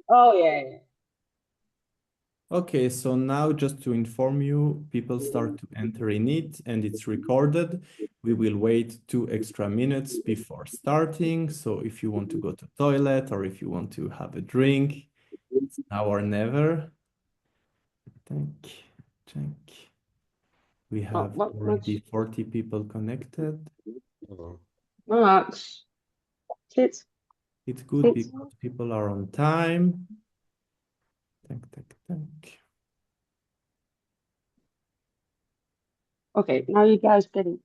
Oh, yeah. Okay, so now just to inform you, people start to enter in it and it's recorded. We will wait 2 extra minutes before starting. So if you want to go to toilet or if you want to have a drink, it's now or never. Check, check. We Oh, have what's already 40 people connected. Mm. Max? Sit. It's good Sit. because people are on time. Thank, thank, thank. Okay, now you guys getting.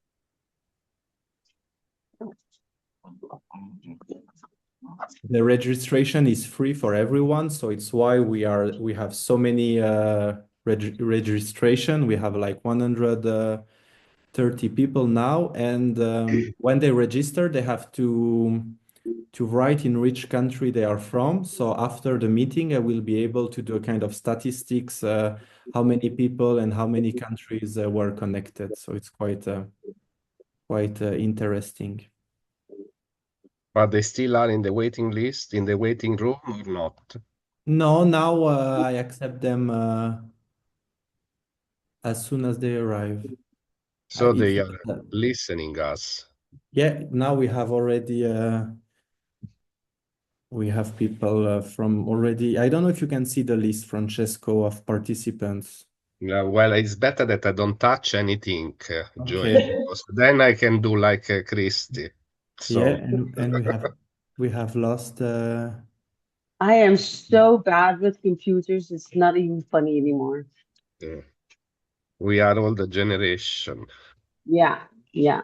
The registration is free for everyone, so it's why we have so many registration. We have like 130 people now, and when they register, they have to write in which country they are from. So after the meeting, I will be able to do a kind of statistics, how many people and how many countries were connected. So it's quite interesting. But they still are in the waiting list, in the waiting room or not? No, now I accept them as soon as they arrive. So It's they are just, listening us. yeah, now we have already we have people from already. I don't know if you can see the list, Francesco, of participants. Yeah, well, it's better that I don't touch anything, Joy, Okay. because then I can do like Kristi. Yeah, So and we have lost I am so bad with computers, it's not even funny anymore. uh, we are all the generation. Yeah, yeah.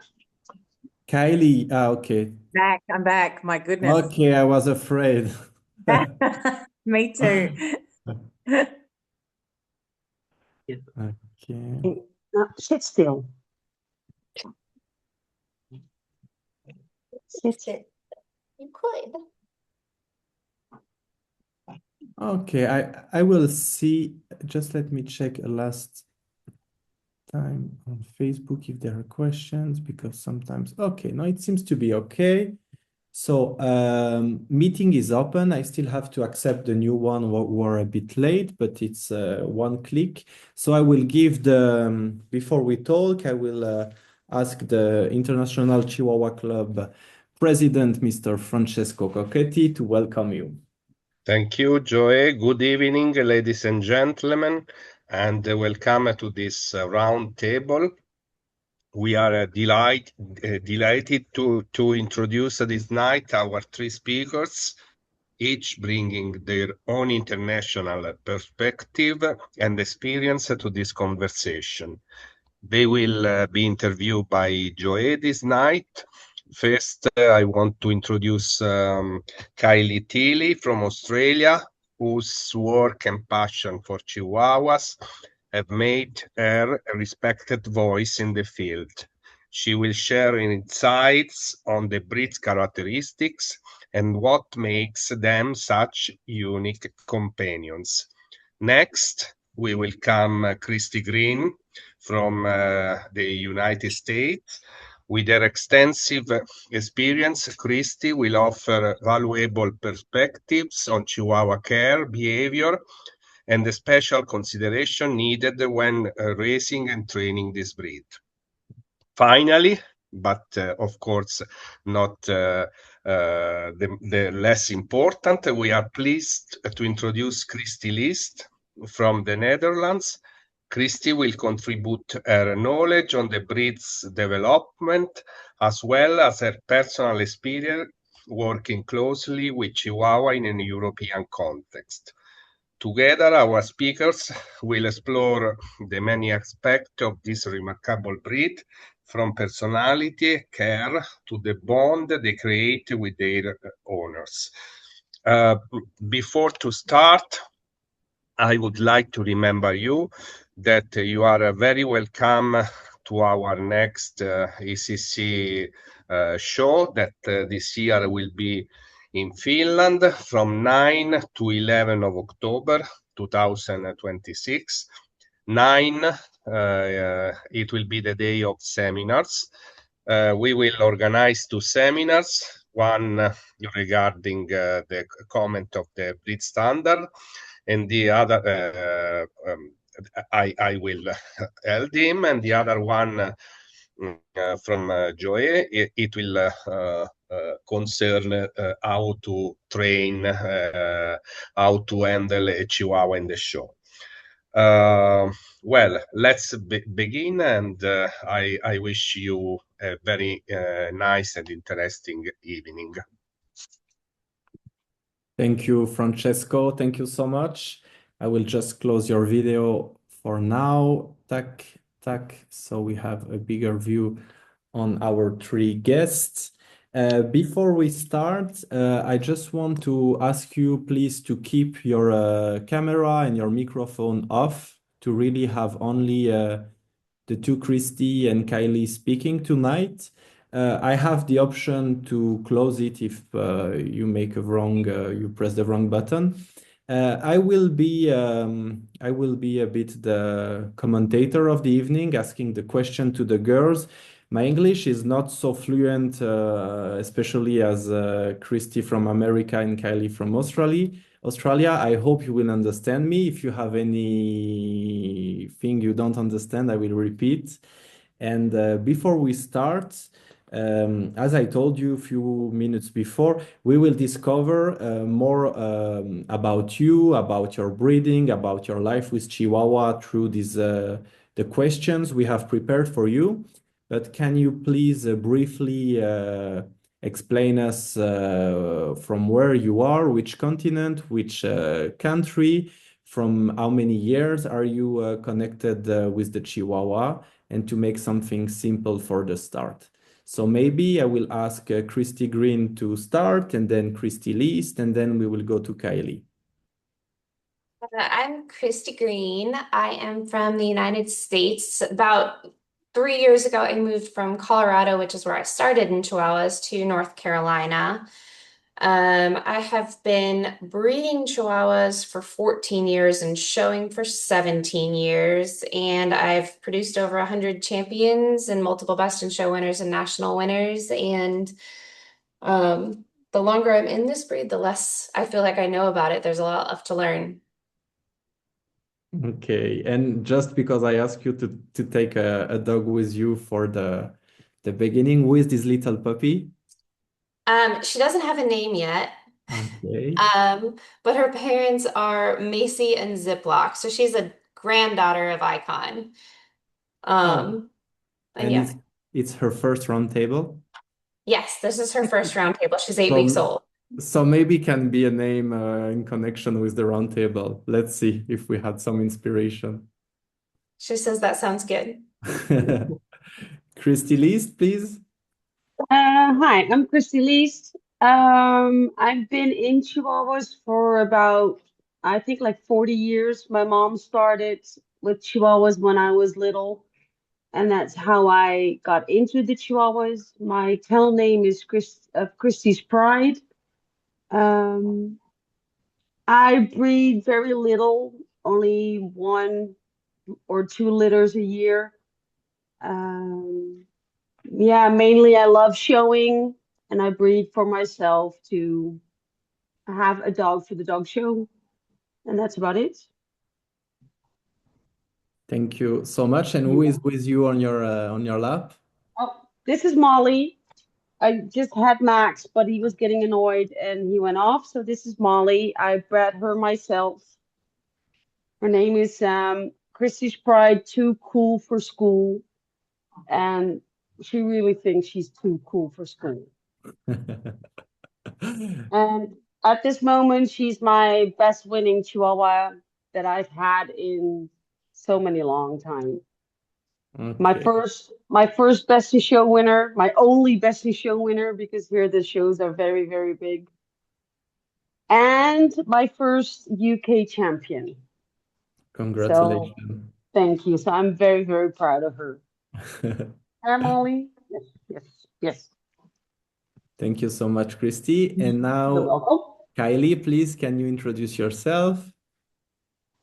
Kylie. Ah, okay. Back. I'm back. My goodness. Okay, I was afraid. Me too. Okay. Now, sit still. Sit. You could. Okay, I will see. Just let me check a last time on Facebook if there are questions, because sometimes, okay, no, it seems to be okay. So meeting is open. I still have to accept the new one who are a bit late, but it's one click. So I will give before we talk, I will ask the International Chihuahua Club President, Mr. Francesco Cocchetti, to welcome you. Thank you, Joy. Good evening, ladies and gentlemen, and welcome to this round table. We are delighted to introduce this night our three speakers, each bringing their own international perspective and experience to this conversation. They will be interviewed by Joe this night. First, I want to introduce Kylie Tilley from Australia, whose work and passion for Chihuahuas have made her a respected voice in the field. She will share insights on the breed's characteristics and what makes them such unique companions. Next, we welcome Kristi Green from the United States. With her extensive experience, Kristi will offer valuable perspectives on Chihuahua care, behavior, and the special consideration needed when raising and training this breed. Finally, but of course not the less important, we are pleased to introduce Kristy Leest from the Netherlands. Kristi will contribute her knowledge on the breed's development as well as her personal experience working closely with Chihuahua in a European context. Together, our speakers will explore the many aspects of this remarkable breed, from personality, care, to the bond they create with their owners. Before to start, I would like to remember you that you are very welcome to our next ECC show that this year will be in Finland from 9 to 11 of October 2026. 9, it will be the day of seminars. We will organize 2 seminars. one regarding the comment of the breed standard, and the other I will help him, and the other one from Joe, it will concern how to train, how to handle a Chihuahua in the show. Well, let's begin, and I wish you a very nice and interesting evening. Thank you, Francesco. Thank you so much. I will just close your video for now. Tack, tack. So we have a bigger view on our three guests. Before we start, I just want to ask you please to keep your camera and your microphone off to really have only the two Kristy and Kylie speaking tonight. I have the option to close it if you make a wrong, you press the wrong button. I will be a bit the commentator of the evening, asking the question to the girls. My English is not so fluent, especially as Kristy from America and Kylie from Australia. I hope you will understand me. If you have anything you don't understand, I will repeat. And before we start, as I told you a few minutes before, we will discover more about you, about your breeding, about your life with Chihuahua through these the questions we have prepared for you. But can you please briefly explain us from where you are, which continent, which country, from how many years are you connected with the Chihuahua, and to make something simple for the start. So maybe I will ask Kristi Green to start, and then Kristi Leest, and then we will go to Kylie. I'm Kristi Green. I am from the United States. About 3 years ago, I moved from Colorado, which is where I started in Chihuahuas, to North Carolina. I have been breeding Chihuahuas for 14 years and showing for 17 years. And I've produced over 100 champions and multiple best in show winners and national winners. And the longer I'm in this breed, the less I feel like I know about it. There's a lot left to learn. Okay, and just because I asked you to take a dog with you for the beginning, who is this little puppy? She doesn't have a name yet. Okay. But her parents are Macy and Ziploc, so she's a granddaughter of Icon. And And yeah, it's her first Roundtable. yes, this is her first Roundtable. She's 8 So- weeks old. So maybe can be a name in connection with the Roundtable. Let's see if we had some inspiration. She says that sounds good. Kristi Leest, please. Hi, I'm Kristi Leest. I've been in Chihuahuas for about, I think, like 40 years. My mom started with Chihuahuas when I was little, and that's how I got into the Chihuahuas. My tail name is Kristi's Pride. I breed very little, only 1 or 2 litters a year. Yeah, mainly I love showing, and I breed for myself to have a dog for the dog show, and that's about it. Thank you so much. And who is with you on your lap? Oh, this is Molly. I just had Max, but he was getting annoyed and he went off. So this is Molly. I bred her myself. Her name is Kristi's Pride, too cool for school. And she really thinks she's too cool for school. And at this moment, she's my best winning Chihuahua that I've had in so many long time. My first best in show winner, my only best in show winner, because here the shows are very, very big. And my first UK champion. Congratulations. So, thank you. So I'm very, very proud of her. Hi, Molly. Yes, yes, yes. Thank you so much, Kristi. And You're now, welcome. Kylie, please, can you introduce yourself?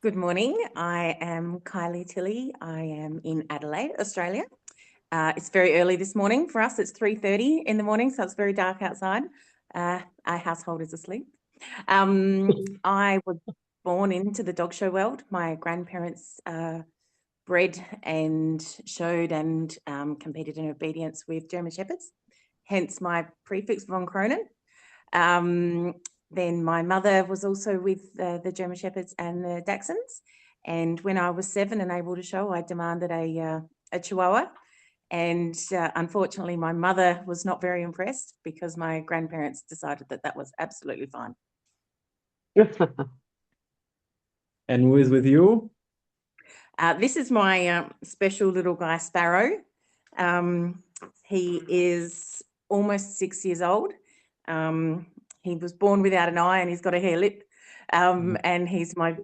Good morning. I am Kylie Tilley. I am in Adelaide, Australia. It's very early this morning for us. It's 3:30 in the morning, so it's very dark outside. Our household is asleep. I was born into the dog show world. My grandparents bred and showed and competed in obedience with German Shepherds, hence my prefix von Kronen. Then my mother was also with the German Shepherds and the Dachshunds. And when I was 7 and able to show, I demanded a Chihuahua. And unfortunately, my mother was not very impressed because my grandparents decided that that was absolutely fine. And who is with you? This is my special little guy, Sparrow. He is almost 6 years old. He was born without an eye and he's got a hair lip. And he's my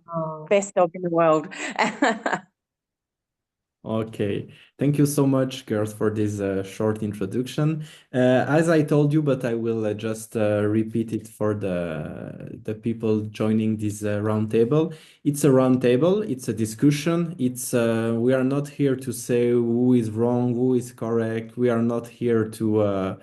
best dog in the world. Okay, thank you so much, girls, for this short introduction. As I told you, but I will just repeat it for the people joining this roundtable. It's a roundtable. It's a discussion. It's we are not here to say who is wrong, who is correct. We are not here to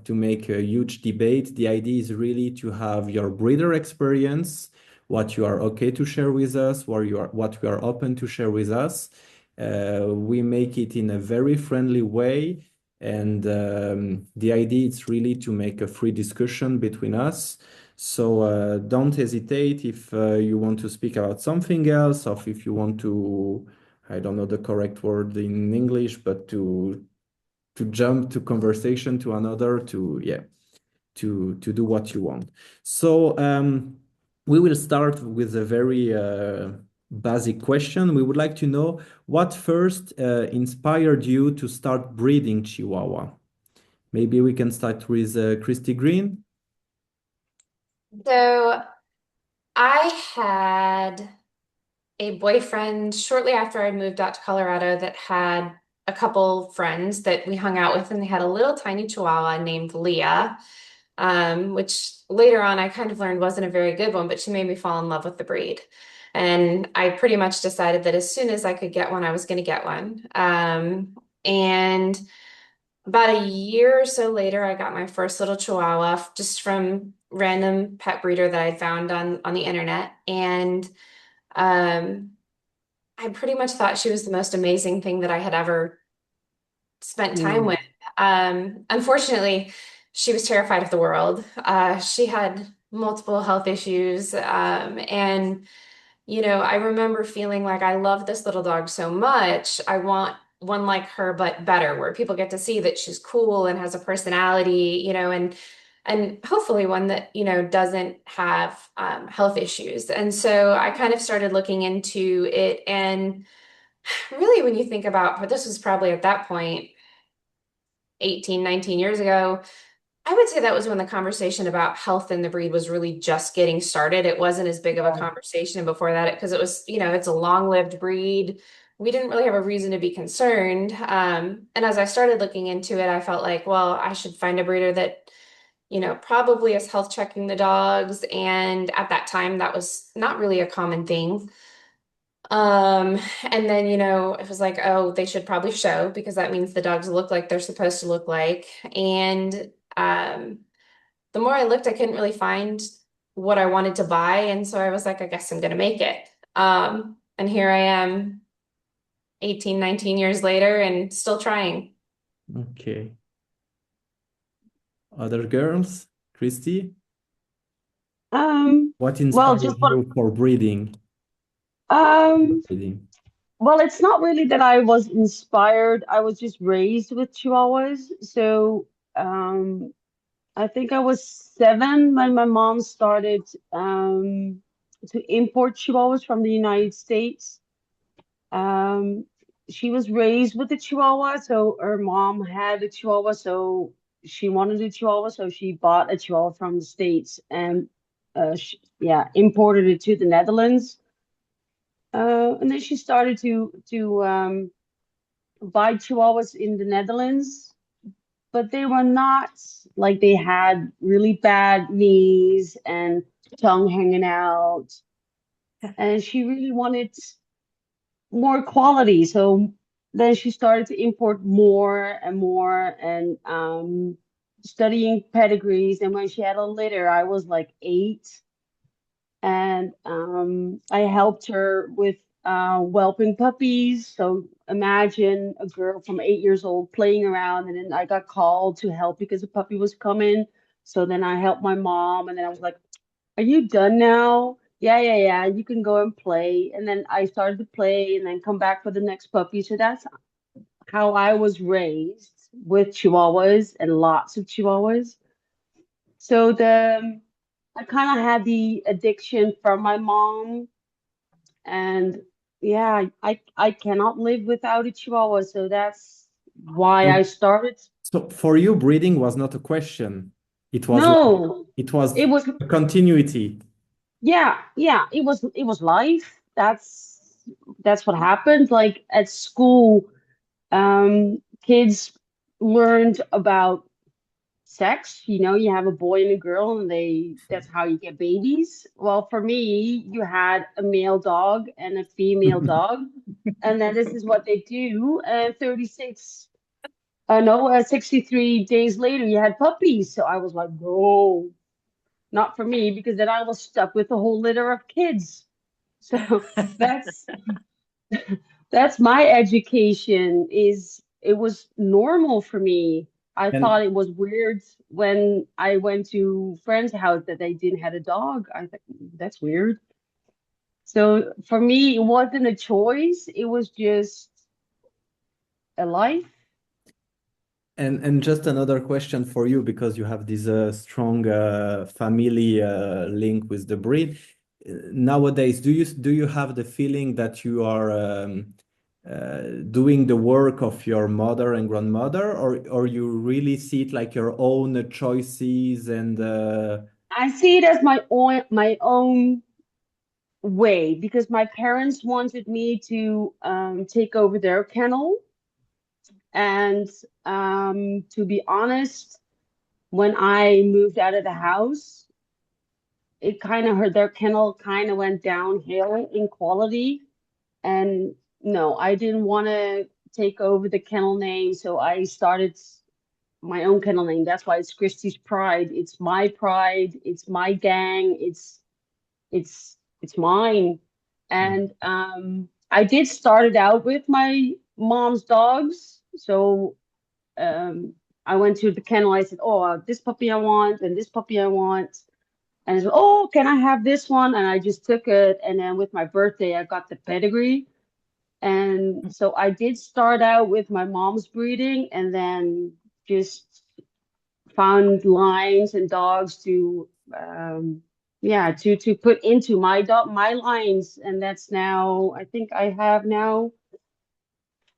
make a huge debate. The idea is really to have your breeder experience, what you are okay to share with us, what you are open to share with us. We make it in a very friendly way, and the idea is really to make a free discussion between us. So don't hesitate if you want to speak about something else, or if you want to, I don't know the correct word in English, but to jump to conversation to another, to do what you want. So we will start with a very basic question. We would like to know what first inspired you to start breeding Chihuahua. Maybe we can start with Kristi Green. So I had a boyfriend shortly after I moved out to Colorado that had a couple friends that we hung out with, and they had a little tiny Chihuahua named Leah, which later on I kind of learned wasn't a very good one, but she made me fall in love with the breed. And I pretty much decided that as soon as I could get one, I was going to get one. And about a year or so later, I got my first little Chihuahua just from random pet breeder that I found on the internet. And I pretty much thought she was the most amazing thing that I had ever spent time with. Unfortunately, she was terrified of the world. She had multiple health issues. And, you know, I remember feeling like I love this little dog so much. I want one like her, but better, where people get to see that she's cool and has a personality, you know, and hopefully one that, you know, doesn't have health issues. And so I kind of started looking into it. And really, when you think about, but this was probably at that point, 18, 19 years ago, I would say that was when the conversation about health in the breed was really just getting started. It wasn't as big of a conversation before that because it was, you know, it's a long-lived breed. We didn't really have a reason to be concerned. And as I started looking into it, I felt like, well, I should find a breeder that, you know, probably is health checking the dogs. And at that time, that was not really a common thing. And then, you know, it was like, oh, they should probably show because that means the dogs look like they're supposed to look like. And the more I looked, I couldn't really find what I wanted to buy. And so I was like, I guess I'm going to make it. And here I am 18, 19 years later and still trying. Okay. Other girls? Kristi? What inspired you for breeding? Well, it's not really that I was inspired. I was just raised with Chihuahuas. So I think I was 7 when my mom started to import Chihuahuas from the United States. She was raised with a Chihuahua, so her mom had a Chihuahua, so she wanted a Chihuahua, so she bought a Chihuahua from the States and imported it to the Netherlands. And then she started to buy Chihuahuas in the Netherlands, but they were not like, they had really bad knees and tongue hanging out. And she really wanted more quality. So then she started to import more and more. And studying pedigrees, and when she had a litter, I was like 8, and I helped her with whelping puppies. So imagine a girl from 8 years old playing around, and then I got called to help because a puppy was coming. So then I helped my mom, and then I was like, "Are you done now?" Yeah, you can go and play. And then I started to play and then come back for the next puppy. So that's how I was raised, with Chihuahuas and lots of Chihuahuas. So I kind of had the addiction from my mom, and yeah, I cannot live without a Chihuahua. So that's why I So, started. so for you, breeding was not a question. It was like, No, it was it was, a continuity. yeah, it was life. That's what happened. Like at school, kids learned about sex. You have a boy and a girl, and that's how you get babies. Well, for me, you had a male dog and a female dog, and then this is what they do. And 63 days later, you had puppies. So I was like, no, not for me, because then I was stuck with a whole litter of kids. So that's that's my education. It was normal for me. I And thought it was weird when I went to friends' house that they didn't have a dog. I thought that's weird. So for me, it wasn't a choice. It was just a life. and just another question for you, because you have this strong family link with the breed. Nowadays, do you have the feeling that you are doing the work of your mother and grandmother, or you really see it like your own choices and I see it as my own way, because my parents wanted me to take over their kennel. And to be honest, when I moved out of the house, it kind of hurt. Their kennel kind of went downhill in quality. And no, I didn't want to take over the kennel name. So I started my own kennel name. That's why it's Kristi's Pride. It's my pride. It's my gang. It's mine. And I did start it out with my mom's dogs. So I went to the kennel. I said, "Oh, this puppy I want, and this puppy I want." And I said, "Oh, can I have this one?" And I just took it. And then with my birthday, I got the pedigree. And so I did start out with my mom's breeding, and then just found lines and dogs to to put into my lines. And that's now, I think I have now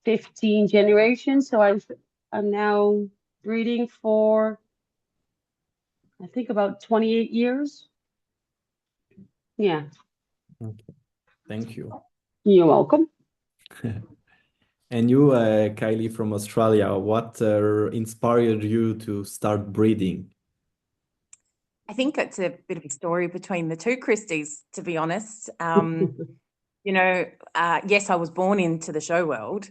15 generations. So I'm now breeding for, I think, about 28 years. Yeah. Okay. Thank you. You're welcome. And you, Kylie from Australia, what inspired you to start breeding? I think it's a bit of a story between the two Kristies, to be honest. Yes, I was born into the show world,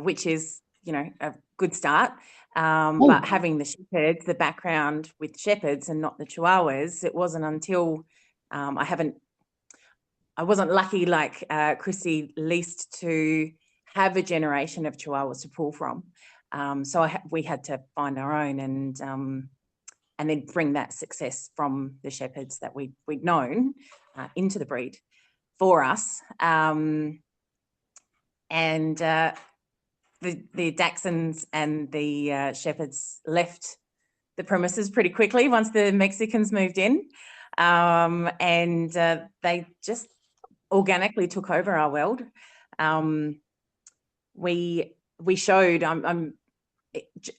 which is, a good start. But having the shepherds, the background with shepherds and not the Chihuahuas, it wasn't until I wasn't lucky like Kristi Leest to have a generation of Chihuahuas to pull from. So we had to find our own and then bring that success from the shepherds that we'd known into the breed for us. The Dachshunds and the shepherds left the premises pretty quickly once the Mexicans moved in, and they just organically took over our world. We showed I'm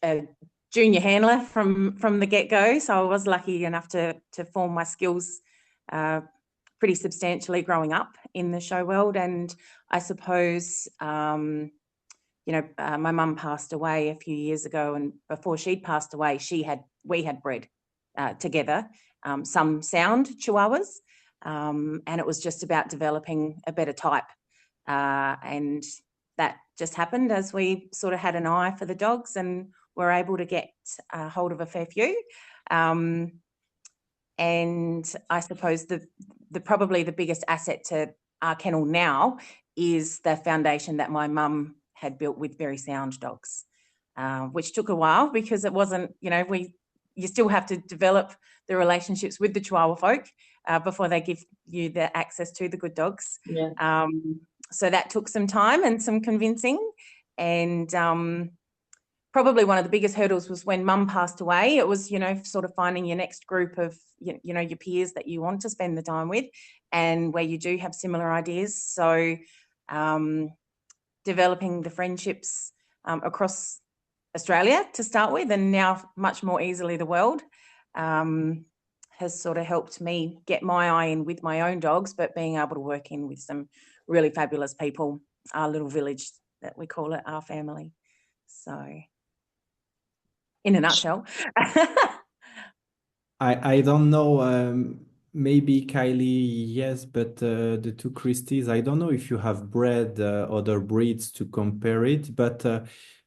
a junior handler from the get-go, so I was lucky enough to form my skills pretty substantially growing up in the show world. And I suppose my mum passed away a few years ago, and before she'd passed away, we had bred together some sound Chihuahuas, and it was just about developing a better type, and that just happened as we sort of had an eye for the dogs and were able to get hold of a fair few. And I suppose probably the biggest asset to our kennel now is the foundation that my mum had built with very sound dogs, which took a while because it wasn't, you still have to develop the relationships with the Chihuahua folk before they give you the access to the good dogs. Yeah. So that took some time and some convincing. And probably one of the biggest hurdles was when Mum passed away. It was, sort of finding your next group of, your peers that you want to spend the time with and where you do have similar ideas. So developing the friendships across Australia to start with, and now much more easily the world, has sort of helped me get my eye in with my own dogs, but being able to work in with some really fabulous people, our little village that we call it, our family. So in a nutshell. I don't know, maybe Kylie, yes, but the two Kristies, I don't know if you have bred other breeds to compare it, but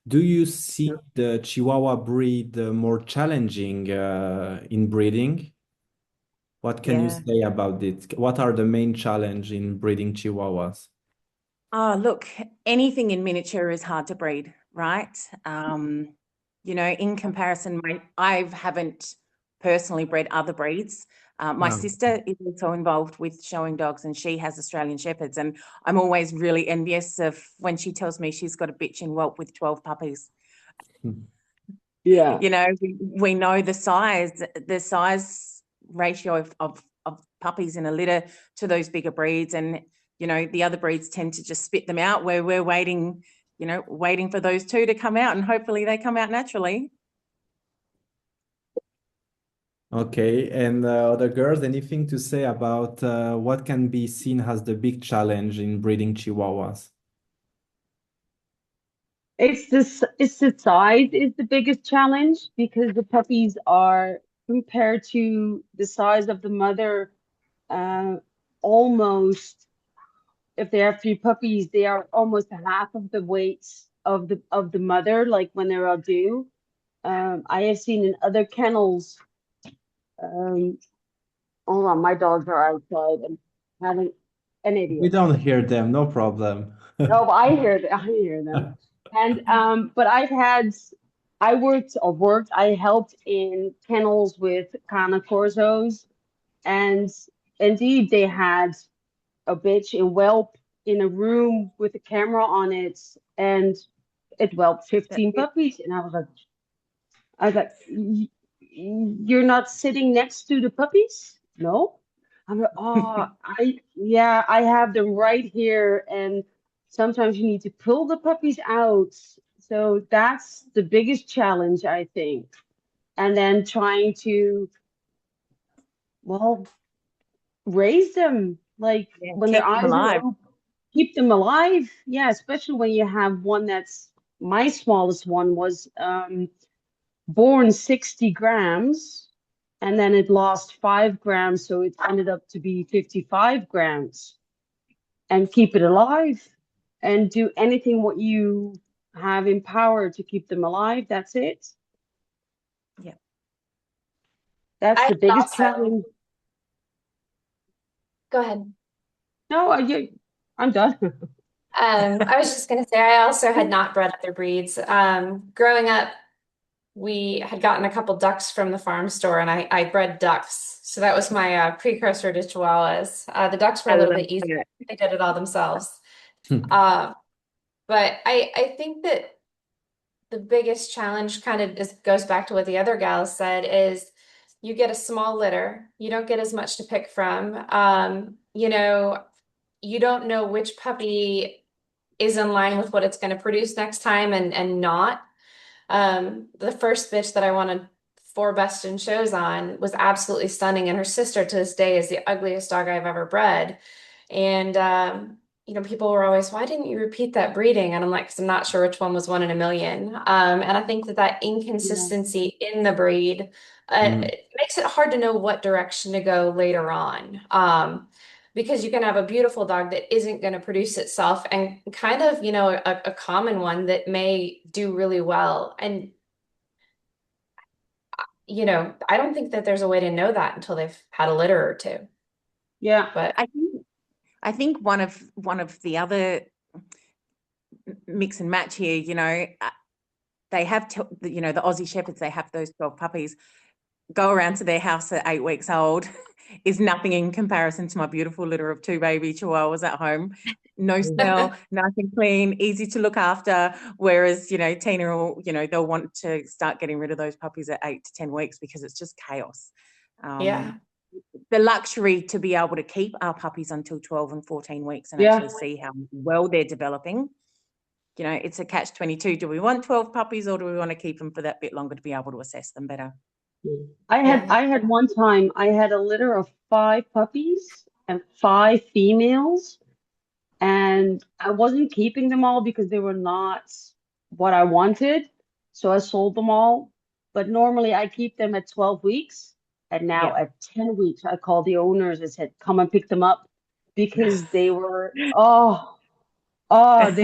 do you see the Chihuahua breed more challenging in breeding? What can you say about it? What are the main challenge in breeding Chihuahuas? Oh, look, anything in miniature is hard to breed, right? In comparison, I haven't personally bred other breeds. My sister is also involved with showing dogs, and she has Australian Shepherds, and I'm always really envious of when she tells me she's got a bitching whelp with 12 puppies. Yeah. We know the size ratio of puppies in a litter to those bigger breeds, and the other breeds tend to just spit them out, where we're waiting for those two to come out, and hopefully they come out naturally. Okay, and other girls, anything to say about what can be seen as the big challenge in breeding Chihuahuas? It's the size is the biggest challenge, because the puppies are, compared to the size of the mother, almost, if they have 3 puppies, they are almost half of the weight of the mother, like when they're all due. I have seen in other kennels. Hold on, my dogs are outside and having an We idiot. don't hear them, no problem. No, but I hear them. And but I helped in kennels with Cane Corzos, and indeed they had a bitch in whelp in a room with a camera on it, and it whelped 15 puppies. And I was like, you're not sitting next to the puppies? No. I'm like, oh, I have them right here, and sometimes you need to pull the puppies out. So that's the biggest challenge, I think. And then trying to, well, raise them, like when their eyes are open, keep them alive. Yeah, especially when you have one my smallest one was born 60 grams, and then it lost 5 grams, so it ended up to be 55 grams. And keep it alive and do anything what you have in power to keep them alive. That's it. Yeah. That's the biggest challenge. Go ahead. No, I'm done. I was just going to say, I also had not bred other breeds. Growing up, we had gotten a couple ducks from the farm store, and I bred ducks. So that was my precursor to Chihuahuas. The ducks were a little bit easier. They did it all themselves. But I think that the biggest challenge kind of goes back to what the other gals said, is you get a small litter. You don't get as much to pick from. You don't know which puppy is in line with what it's going to produce next time and not. The first bitch that I wanted 4 best in shows on was absolutely stunning, and her sister to this day is the ugliest dog I've ever bred. And people were always, why didn't you repeat that breeding? And I'm like, because I'm not sure which one was 1 in a million. And I think that inconsistency in the breed it makes it hard to know what direction to go later on. Because you can have a beautiful dog that isn't going to produce itself, and kind of, a common one that may do really well. And you know, I don't think that there's a way to know that until they've had a litter or two. Yeah. But I think one of the other mix and match here, you know, they have, you know, the Aussie Shepherds, they have those 12 puppies, go around to their house at 8 weeks old is nothing in comparison to my beautiful litter of 2 baby Chihuahuas at home. No smell, nice and clean, easy to look after. Whereas, you know, Tina will, you know, they'll want to start getting rid of those puppies at 8 to 10 weeks because it's just chaos. yeah. The luxury to be able to keep our puppies until 12 and 14 weeks and Yeah. actually see how well they're developing. You know, it's a catch-22. Do we want 12 puppies or do we want to keep them for that bit longer to be able to assess them better? I had one time, I had a litter of 5 puppies and 5 females, and I wasn't keeping them all because they were not what I wanted. So I sold them all. But normally I keep them at 12 weeks. And now Yeah. at 10 weeks, I called the owners and said, come and pick them up, because they were, they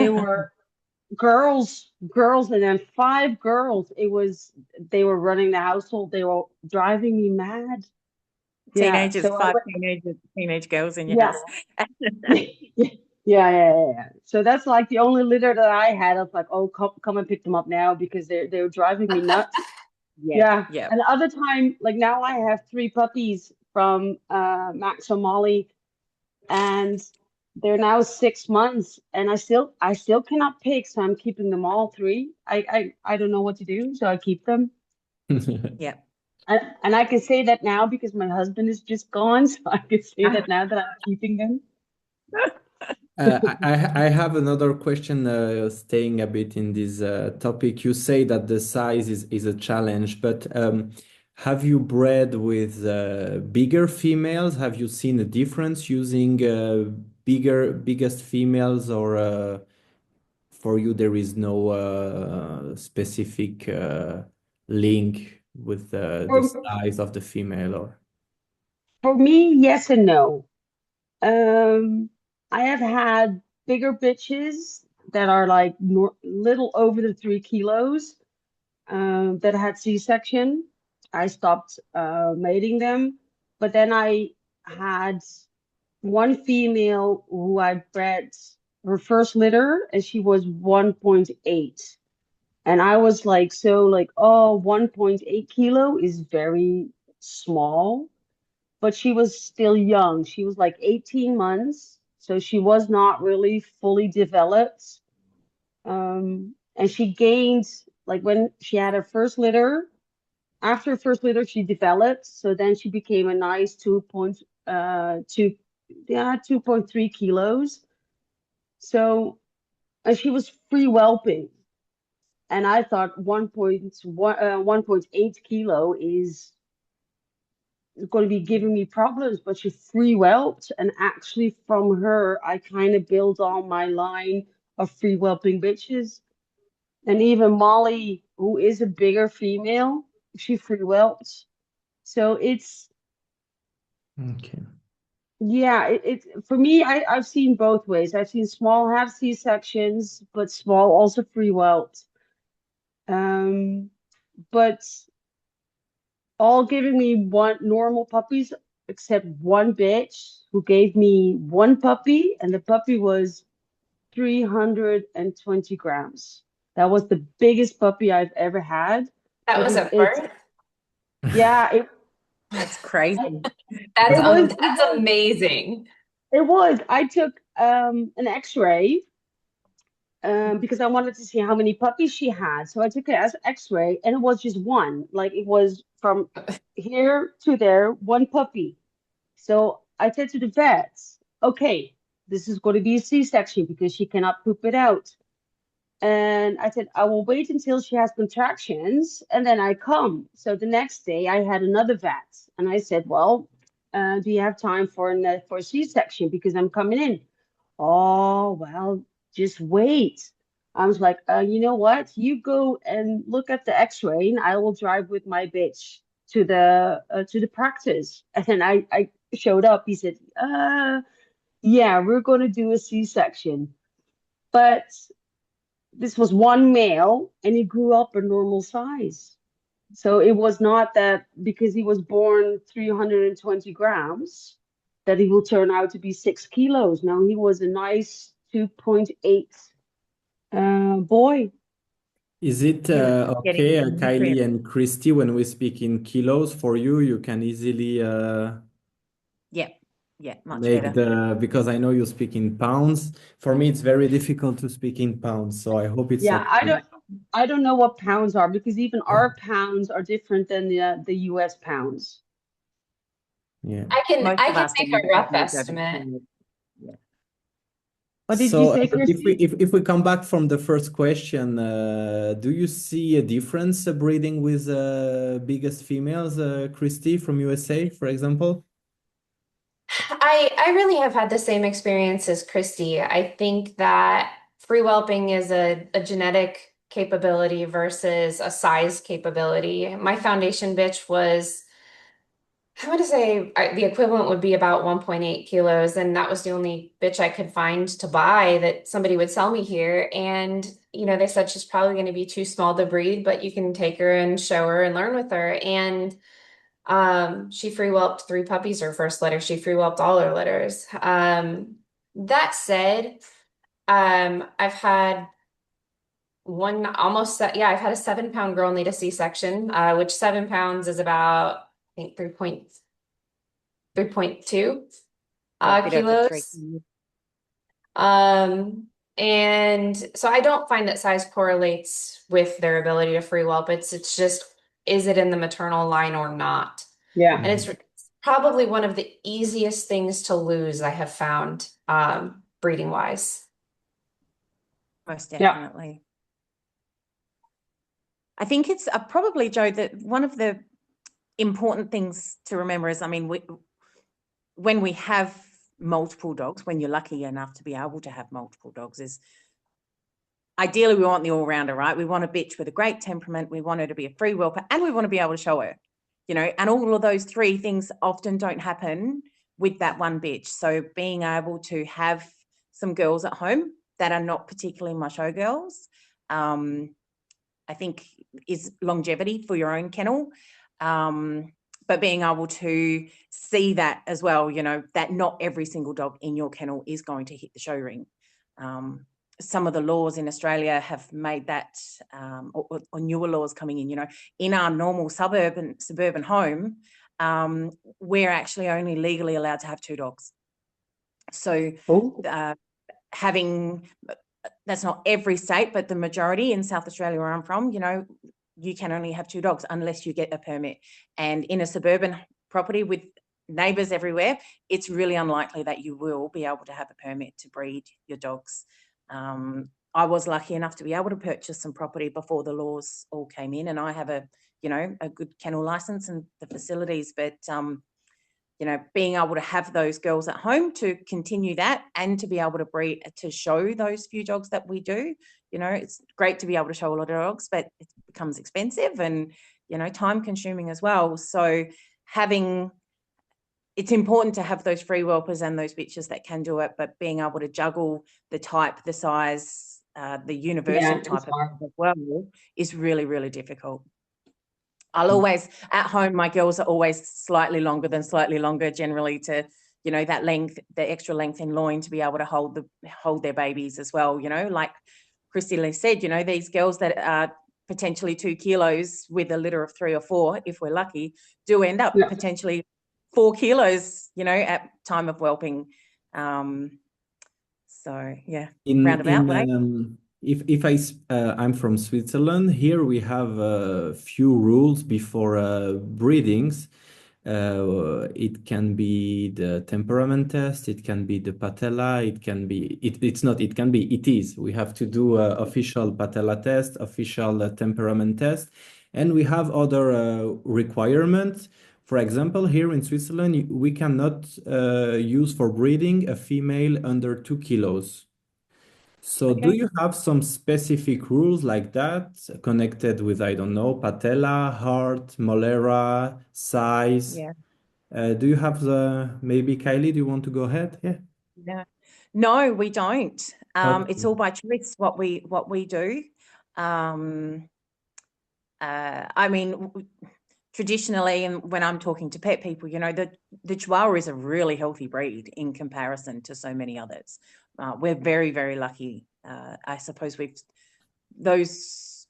were girls, and then 5 girls. They were running the household. They were driving me mad. Teenagers, so 5 teenage girls in your Yeah. house. Yeah. So that's like the only litter that I had. I was like, oh, come and pick them up now, because they were driving me nuts. Yeah. And the other time, like now I have 3 puppies from Max and Molly, and they're now 6 months, and I still cannot pick, so I'm keeping them all 3. I don't know what to do, so I keep them. Yeah. And I can say that now because my husband is just gone, so I can say that now that I'm keeping them. I have another question, staying a bit in this topic. You say that the size is a challenge, but have you bred with bigger females? Have you seen a difference using biggest females, or for you there is no specific link with the size of the female? Or For me, yes and no. I have had bigger bitches that are like little over the 3 kilos, that had C-section. I stopped mating them, but then I had one female who I bred her first litter, and she was 1.8. And I was like, 1.8 kilo is very small, but she was still young. She was like 18 months, so she was not really fully developed. And she gained, like when she had her first litter, after her first litter, she developed. So then she became a nice 2.3 kilos. So, and she was free whelping. And I thought 1.8 kilo is going to be giving me problems, but she free whelped, and actually from her I kind of built on my line of free whelping bitches. And even Molly, who is a bigger female, she free whelped. So it's okay. Yeah, it for me, I've seen both ways. I've seen small have C-sections, but small also free whelped. But all giving me one normal puppies, except one bitch who gave me one puppy, and the puppy was 320 grams. That was the biggest puppy I've ever had. That But was a birth? yeah, That's crazy. That's amazing. it was. I took an X-ray because I wanted to see how many puppies she had. So I took an X-ray, and it was just one. Like it was from here to there, one puppy. So I said to the vets, okay, this is going to be a C-section because she cannot poop it out. And I said, I will wait until she has contractions and then I come. So the next day I had another vet, and I said, well, do you have time for a C-section because I'm coming in? Oh, well, just wait. I was like, you know what? You go and look at the X-ray, and I will drive with my bitch to the practice. And then I showed up. He said, yeah, we're going to do a C-section. But this was one male, and he grew up a normal size. So it was not that because he was born 320 grams that he will turn out to be 6 kilos. No, he was a nice 2.8 boy. Is it You're getting okay, the nutrients. Kylie and Kristy, when we speak in kilos for you, you can easily Yeah, much make better. because I know you speak in pounds. For me, it's very difficult to speak in pounds, so I hope it's Yeah, okay. I don't know what pounds are because even our pounds are different than the US pounds. Yeah. Most I of can us make are a rough moved over to estimate. Canada. Yeah. What did you So say, if we Kristi? if we come back from the first question, do you see a difference breeding with biggest females, Kristy from USA, for example? I really have had the same experience as Kristy. I think that free whelping is a genetic capability versus a size capability. My foundation bitch was, I want to say the equivalent would be about 1.8 kilos, and that was the only bitch I could find to buy that somebody would sell me here. And, they said she's probably going to be too small to breed, but you can take her and show her and learn with her. And she free whelped 3 puppies her first litter. She free whelped all her litters. That said, I've had I've had a 7-pound girl need a C-section, which 7 pounds is about, I think, 3.2 A bit over 3 kilos. kilos. And so I don't find that size correlates with their ability to free whelp. It's just, is it in the maternal line or not? Yeah. And it's probably one of the easiest things to lose I have found, breeding wise. Most Yeah. definitely. I think it's probably, Joe, that one of the important things to remember is, when we have multiple dogs, when you're lucky enough to be able to have multiple dogs, is ideally we want the all-rounder, right? We want a bitch with a great temperament, we want her to be a free whelper, and we want to be able to show her, and all of those 3 things often don't happen with that one bitch. So being able to have some girls at home that are not particularly my show girls, I think is longevity for your own kennel. But being able to see that as well, that not every single dog in your kennel is going to hit the show ring. Some of the laws in Australia have made that, or newer laws coming in, in our normal suburban home, we're actually only legally allowed to have 2 dogs. So that's not every state, but the majority in South Australia where I'm from, you can only have 2 dogs unless you get a permit. And in a suburban property with neighbours everywhere, it's really unlikely that you will be able to have a permit to breed your dogs. I was lucky enough to be able to purchase some property before the laws all came in, and I have a good kennel license and the facilities, but being able to have those girls at home to continue that and to be able to breed, to show those few dogs that we do, it's great to be able to show a lot of dogs, but it becomes expensive and, time consuming as well. So it's important to have those free whelpers and those bitches that can do it, but being able to juggle the type, the size, the universal type of dog as well is really, really difficult. I'll always, at home, my girls are always slightly longer than slightly longer, generally to, that length, the extra length in loin to be able to hold their babies as well. Like Kristi said, these girls that are potentially 2 kilos with a litter of 3 or 4, if we're lucky, do end up potentially 4 kilos, at time of whelping. So yeah, roundabout way. If I'm from Switzerland, here we have a few rules before breedings. It can be the temperament test, it can be the patella, it can be it is. We have to do official patella test, official temperament test, and we have other requirements. For example, here in Switzerland, we cannot use for breeding a female under 2 kilos. So do you have some specific rules like that connected with, I don't know, patella, heart, molera, size? Yeah. Do you have maybe Kylie, do you want to go ahead? Yeah. No, we don't. It's all by choice what we do. I mean, traditionally, and when I'm talking to pet people, you know, the Chihuahua is a really healthy breed in comparison to so many others. We're very, very lucky. I suppose those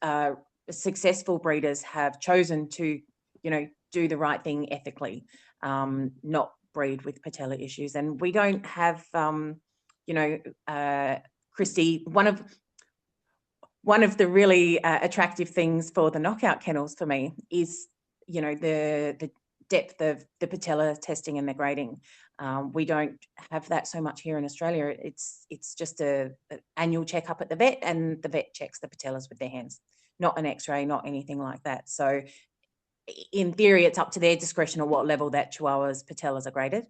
successful breeders have chosen to, you know, do the right thing ethically, not breed with patella issues. And we don't have, you know, Kristy, one of the really attractive things for the knockout kennels for me is, you know, the depth of the patella testing and the grading. We don't have that so much here in Australia. It's just an annual checkup at the vet, and the vet checks the patellas with their hands, not an X-ray, not anything like that. So in theory, it's up to their discretion at what level that Chihuahua's patellas are graded.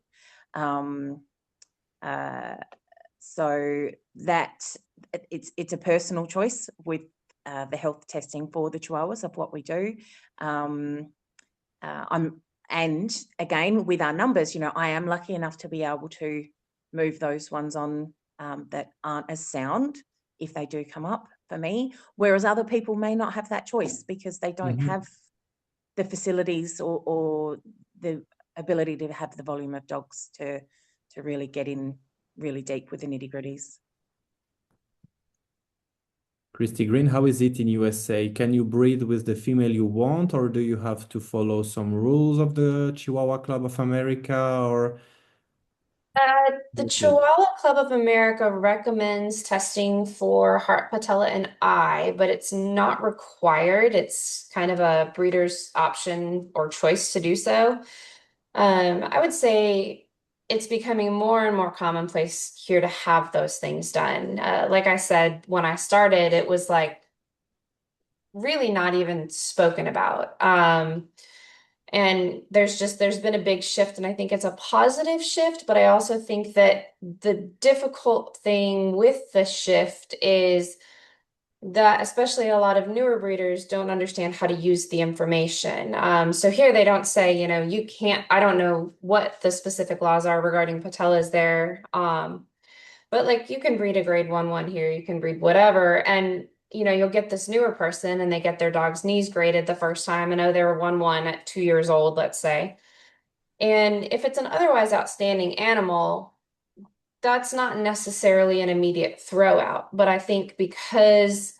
So that it's a personal choice with the health testing for the Chihuahuas of what we do. And again, with our numbers, you know, I am lucky enough to be able to move those ones on that aren't as sound if they do come up for me, whereas other people may not have that choice because they don't have the facilities or the ability to have the volume of dogs to really get in really deep with the nitty-gritties. Kristi Green, how is it in USA? Can you breed with the female you want, or do you have to follow some rules of the Chihuahua Club of America, or? The Chihuahua Club of America recommends testing for heart, patella, and eye, but it's not required. It's kind of a breeder's option or choice to do so. I would say it's becoming more and more commonplace here to have those things done. Like I said, when I started, it was like really not even spoken about. And there's been a big shift, and I think it's a positive shift, but I also think that the difficult thing with the shift is that especially a lot of newer breeders don't understand how to use the information. So here they don't say, you know, you can't, I don't know what the specific laws are regarding patellas there. But like you can breed a grade 1 here, you can breed whatever. And you know, you'll get this newer person and they get their dog's knees graded the first time. I know they were 1-1 at 2 years old, let's say. And if it's an otherwise outstanding animal, that's not necessarily an immediate throw out. But I think because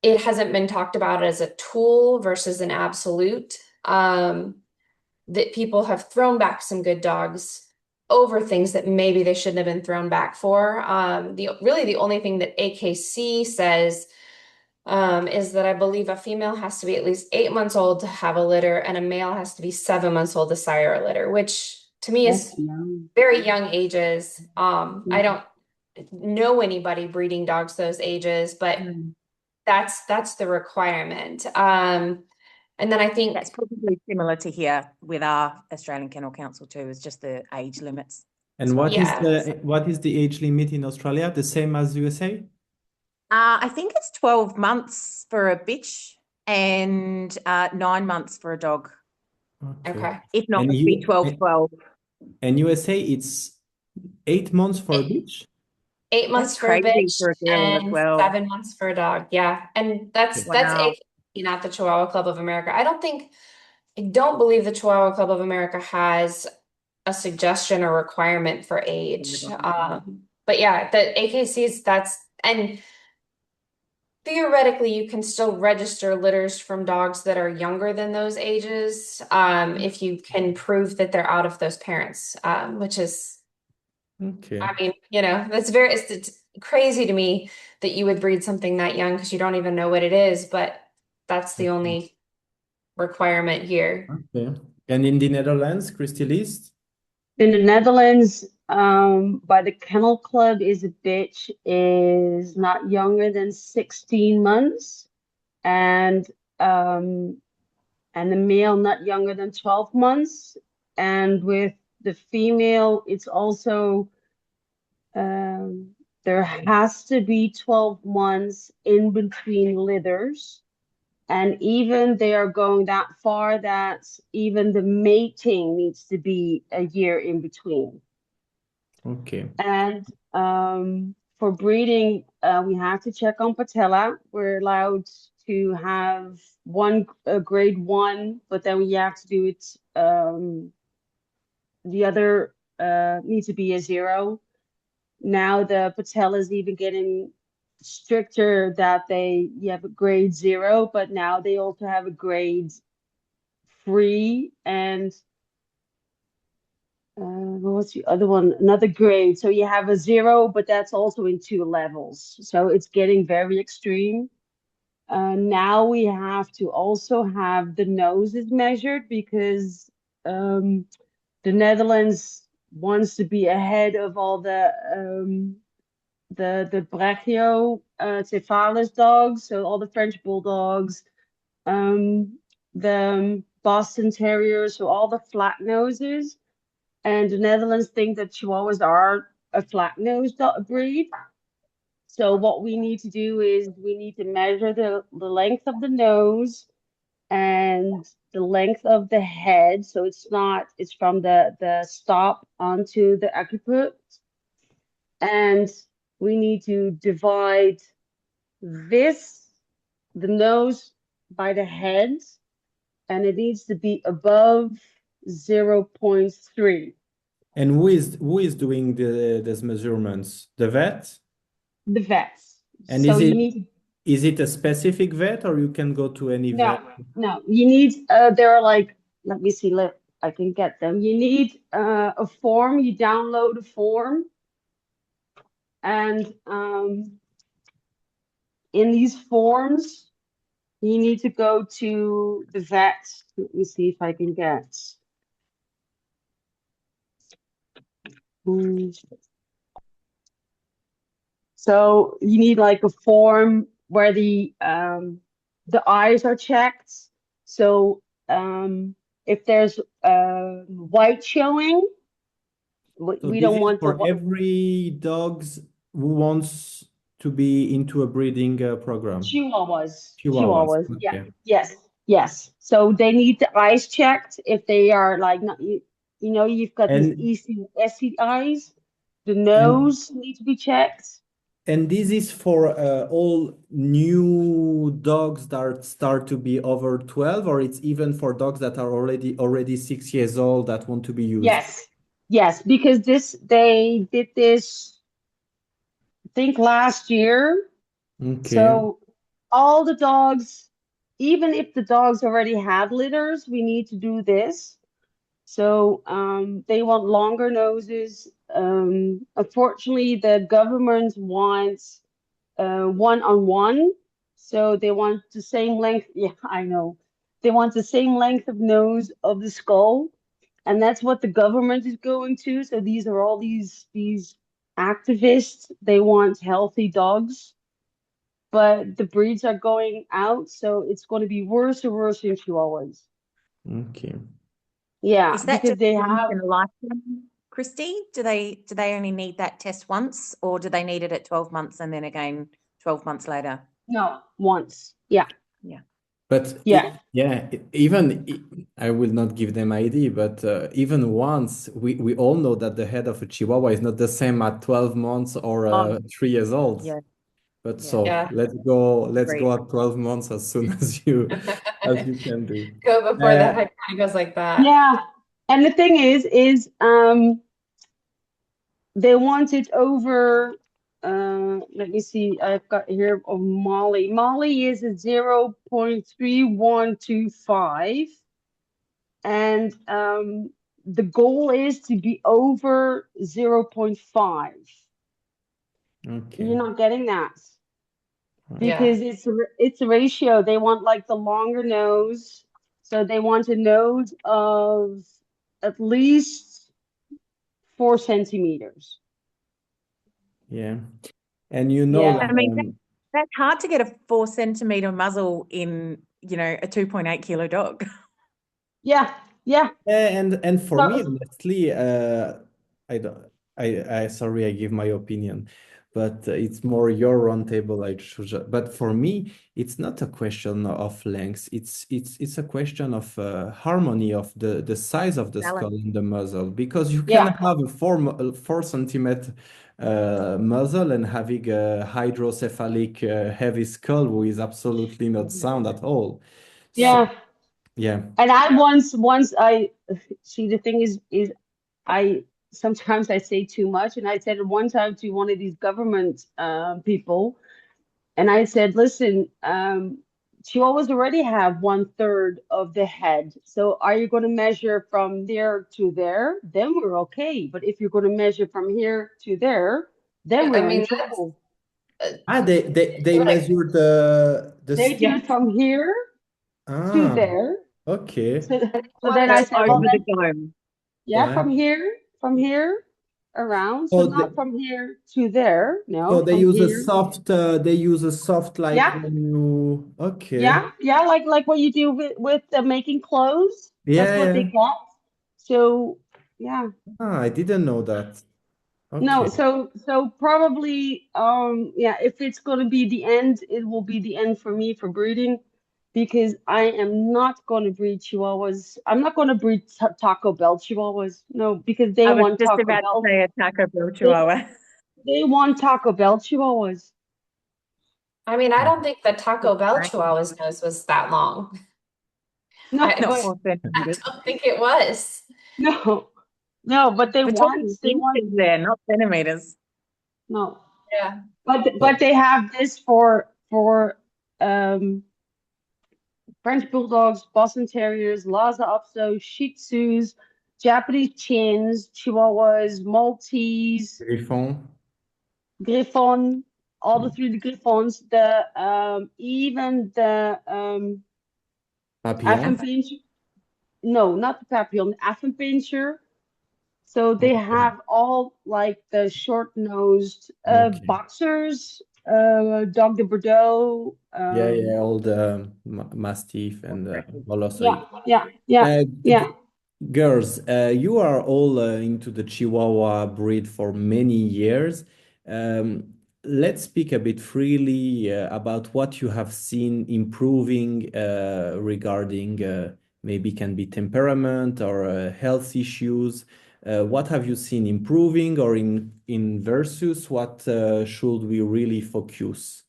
it hasn't been talked about as a tool versus an absolute, that people have thrown back some good dogs over things that maybe they shouldn't have been thrown back for. The only thing that AKC says is that I believe a female has to be at least 8 months old to have a litter, and a male has to be 7 months old to sire a litter, which to me is very young ages. I don't know anybody breeding dogs those ages, but that's the requirement. And then I think that's probably similar to here with our Australian Kennel Council too, is just the age limits. And what is the age limit in Australia? The same as USA? I think it's 12 months for a bitch and 9 months for a dog. Okay. If not, it'd be 12. And USA, it's 8 months for a bitch? 8 months for a bitch for a girl and as well. 7 months for a dog. Yeah. And that's AKC, not the Chihuahua Club of America. I don't believe the Chihuahua Club of America has a suggestion or requirement for age. But yeah, the AKC's and theoretically you can still register litters from dogs that are younger than those ages, if you can prove that they're out of those parents, which is, I mean, you know, it's crazy to me that you would breed something that young because you don't even know what it is, but that's the only requirement here. Okay. And in the Netherlands, Kristy Leest? In the Netherlands, by the Kennel Club, is a bitch is not younger than 16 months, and the male not younger than 12 months. And with the female, it's also there has to be 12 months in between litters. And even they are going that far that even the mating needs to be a year in between. Okay. And for breeding, we have to check on patella. We're allowed to have grade 1, but then you have to do it. The other needs to be a 0. Now the Patel is even getting stricter that you have a grade 0, but now they also have a grade 3 and what's the other one? Another grade. So you have a 0, but that's also in 2 levels. So it's getting very extreme. Now we have to also have the noses measured because the Netherlands wants to be ahead of all the brachiocephalus dogs, so all the French bulldogs, the Boston Terriers, so all the flat noses. And the Netherlands think that Chihuahuas are a flat-nosed breed. So what we need to do is we need to measure the length of the nose and the length of the head. So it's from the stop onto the occiput. And we need to divide the nose by the head, and it needs to be above 0.3. And who is doing these measurements? The vet? The vets. And So is it a specific vet, or you can go to any vet? No, you need there are like, let me see, I can get them. You need a form, you download a form, and in these forms you need to go to the vet. Let me see if I can get. So you need like a form where the eyes are checked. So if there's white showing, we don't want for every dogs who wants to be into a breeding program. Chihuahuas. Okay. Yeah. Yes. So they need the eyes checked if they are like not, you've got these EC eyes. The nose needs to be checked. And this is for all new dogs that start to be over 12, or it's even for dogs that are already 6 years old that want to be used? Yes, because they did this, I think last year. Okay. So all the dogs, even if the dogs already had litters, we need to do this. So they want longer noses. Unfortunately, the government wants 1-on-1. So they want the same length. Yeah, I know. They want the same length of nose of the skull. And that's what the government is going to. So these are all these activists. They want healthy dogs. But the breeds are going out. So it's going to be worse and worse in Chihuahuas. Okay. Yeah, Is that because they have a lifetime, Kristy? Do they only need that test once, or do they need it at 12 months and then again 12 months later? No, once. Yeah. But even I will not give them ID, but even once we all know that the head of a Chihuahua is not the same at 12 months or 3 years old. Yeah. But let's go at 12 months as soon as you can do. Go before the head kind of goes like that. Yeah. And the thing is they want it over let me see, I've got here of Molly. Molly is a 0.3125. And the goal is to be over 0.5. Okay. You're not getting that. Because it's a ratio. They want like the longer nose. So they want a nose of at least 4 centimeters. Yeah. And that, I mean, that's hard to get a 4 centimeter muzzle in, a 2.8 kilo dog. Yeah. And for me, honestly, sorry, I give my opinion. but it's more your roundtable. But for me, it's not a question of length. It's a question of harmony of the size of the skull and the muzzle, because you can have a 4 centimeter muzzle and having a hydrocephalic heavy skull who is absolutely not sound at all. Yeah. So, yeah. And I once I see, the thing is I sometimes I say too much, and I said at one time to one of these government people, and I said, listen, Chihuahuas already have 1/3 of the head. So are you going to measure from there to there? Then we're okay. But if you're going to measure from here to there, then I we're in mean, trouble. They measure the They do it from here to there. Okay. So Well, then I it's said, well, over then, the dome. yeah, from here around. So Oh, not from here to there. so No, they from use a here. soft like Yeah. when you okay. Yeah, like what you do with making clothes. That's what they Yeah. get. So yeah. I didn't know that. No, Okay. so probably yeah, if it's gonna be the end, it will be the end for me for breeding, because I am not gonna breed Chihuahuas. I'm not gonna breed Taco Bell Chihuahuas. No, because they I was want just Taco about to Bell. say a Taco Bell Chihuahua. They want Taco Bell Chihuahuas. I mean, I don't think the Taco Bell Right. Chihuahua's nose was that long. No, I- Not but 4 I centimeters. don't think it was. no, but they We're want talking inches there, not centimeters. no. Yeah. But they have this for French Bulldogs, Boston Terriers, Lhasa Apso, Shih Tzus, Japanese Chins, Chihuahuas, Maltese, Griffon. Griffon, all the 3 Griffons, the even the Papillon. Affenpinscher. No, not the Papillon, Affenpinscher. So they have all like the short-nosed Okay. boxers, Dog de Bordeaux. Yeah, all the Mastiff and Molossoid. Yeah. Girls, you are all into the Chihuahua breed for many years. Let's speak a bit freely about what you have seen improving regarding maybe can be temperament or health issues. What have you seen improving, or in versus what should we really focus?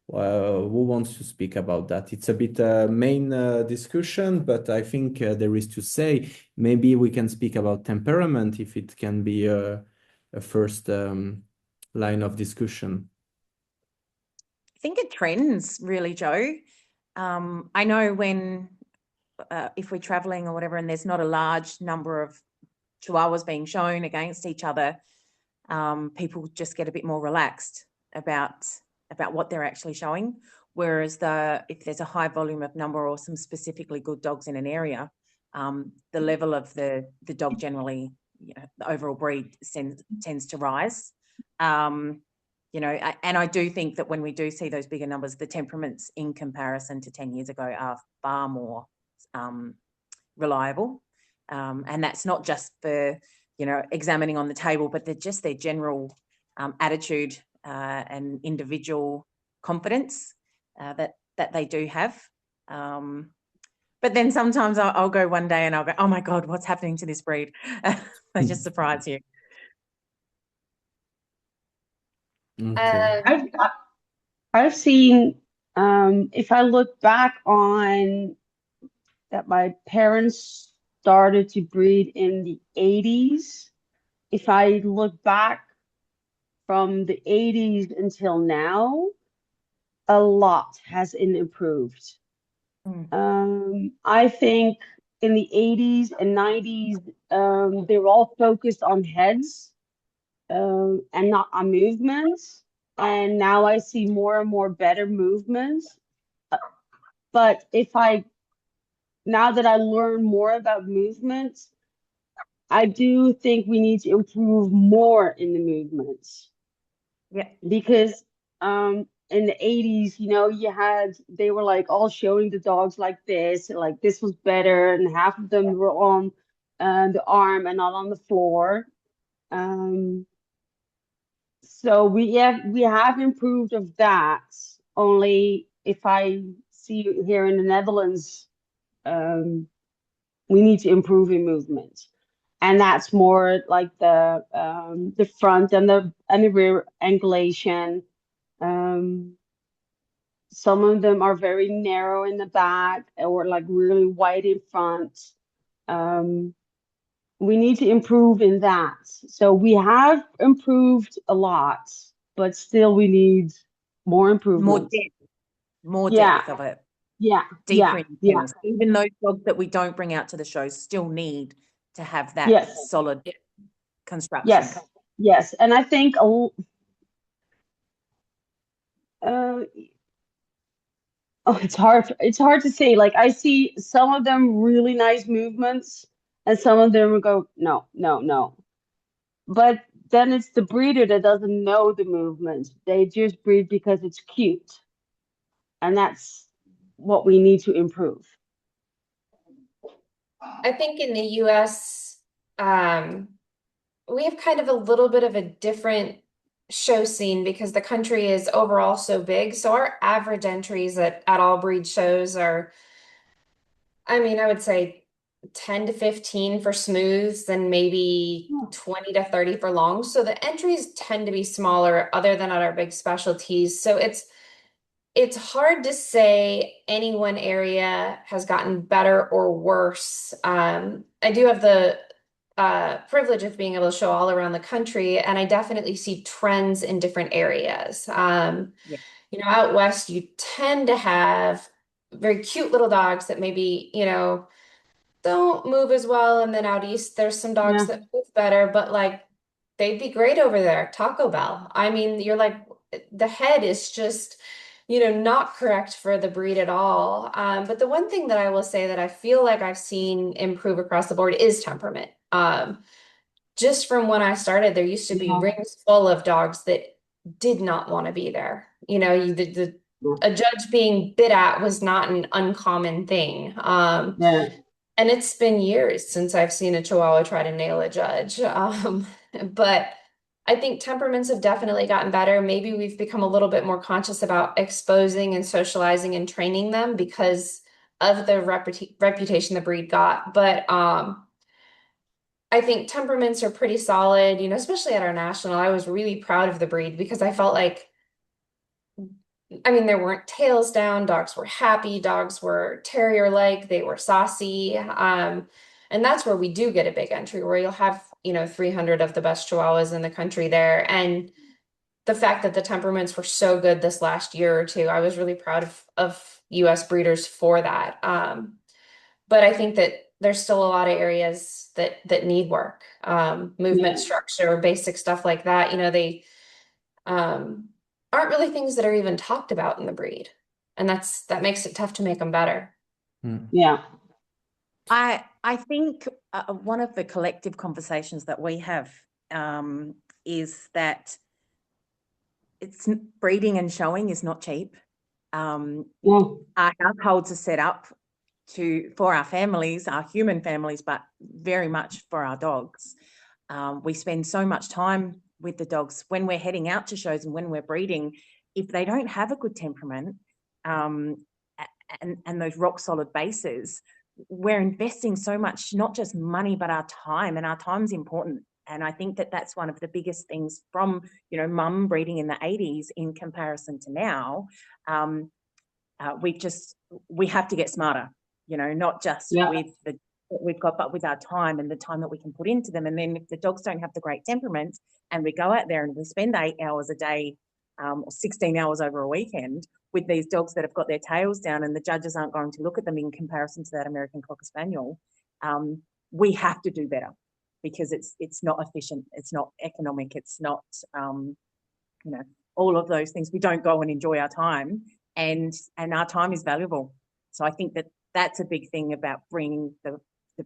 Who wants to speak about that? It's a bit main discussion, but I think there is to say. Maybe we can speak about temperament if it can be a first line of discussion. I think it trends really, Joe. I know when if we're traveling or whatever, and there's not a large number of Chihuahuas being shown against each other, people just get a bit more relaxed about what they're actually showing. Whereas if there's a high volume of number or some specifically good dogs in an area, the level of the dog generally, the overall breed tends to rise. And I do think that when we do see those bigger numbers, the temperaments in comparison to 10 years ago are far more reliable. And that's not just for, examining on the table, but just their general attitude and individual confidence that they do have. But then sometimes I'll go one day and I'll go, oh my God, what's happening to this breed? They just surprise you. Okay. I've seen, if I look back on that, my parents started to breed in the 80s. If I look back from the 80s until now, a lot has improved. I think in the 80s and 90s, they were all focused on heads and not on movements. And now I see more and more better movements. But now that I learn more about movements, I do think we need to improve more in the movements. Yeah. Because in the 80s, they were like all showing the dogs like this was better, and half of them were on the arm and not on the floor. So we have improved of that. Only if I see here in the Netherlands, we need to improve in movement, and that's more like the front and the rear angulation. Some of them are very narrow in the back or like really wide in front. We need to improve in that. So we have improved a lot, but still we need more improvement. More Yeah. depth of it, Yeah, deeper in yeah. things. Even those dogs that we don't bring out to the shows still need to have that Yes. solid construction. Yes. And I think it's hard to say. Like I see some of them really nice movements, and some of them go no. But then it's the breeder that doesn't know the movement. They just breed because it's cute, and that's what we need to improve. I think in the US, we have kind of a little bit of a different show scene because the country is overall so big. So our average entries at all breed shows are, I mean, I would say 10 to 15 for smooths and maybe 20 to 30 for longs. So the entries tend to be smaller other than at our big specialties. So it's hard to say any one area has gotten better or worse. I do have the privilege of being able to show all around the country, and I definitely see trends in different areas. You know, out west, you tend to have very cute little dogs that maybe, you know, don't move as well. And then out east, there's some dogs that move better, but like they'd be great over there. Taco Bell. I mean, you're like, the head is just, you know, not correct for the breed at all. But the one thing that I will say that I feel like I've seen improve across the board is temperament. Just from when I started, there used to be rings full of dogs that did not want to be there. You know, a judge being bit at was not an uncommon thing. And it's been years since I've seen a Chihuahua try to nail a judge. But I think temperaments have definitely gotten better. Maybe we've become a little bit more conscious about exposing and socializing and training them because of the reputation the breed got. But I think temperaments are pretty solid, you know, especially at our national. I was really proud of the breed because I felt like, I mean, there weren't tails down, dogs were happy, dogs were terrier-like, they were saucy. And that's where we do get a big entry, where you'll have, you know, 300 of the best Chihuahuas in the country there. And the fact that the temperaments were so good this last year or two, I was really proud of US breeders for that. But I think that there's still a lot of areas that need work. Movement structure, basic stuff like that. You know, they aren't really things that are even talked about in the breed. And that makes it tough to make them better. Yeah. I think one of the collective conversations that we have is that it's breeding and showing is not cheap. Our households are set up for our families, our human families, but very much for our dogs. We spend so much time with the dogs when we're heading out to shows and when we're breeding. If they don't have a good temperament and those rock solid bases, we're investing so much, not just money, but our time, and our time's important. And I think that that's one of the biggest things from, you know, mum breeding in the 80s in comparison to now. We have to get smarter, you know, not just with what we've got, but with our time and the time that we can put into them. And then if the dogs don't have the great temperament and we go out there and we spend 8 hours a day or 16 hours over a weekend with these dogs that have got their tails down and the judges aren't going to look at them in comparison to that American Cocker Spaniel, we have to do better because it's not efficient, it's not economic, it's not, you know, all of those things. We don't go and enjoy our time, and our time is valuable. So I think that that's a big thing about bringing the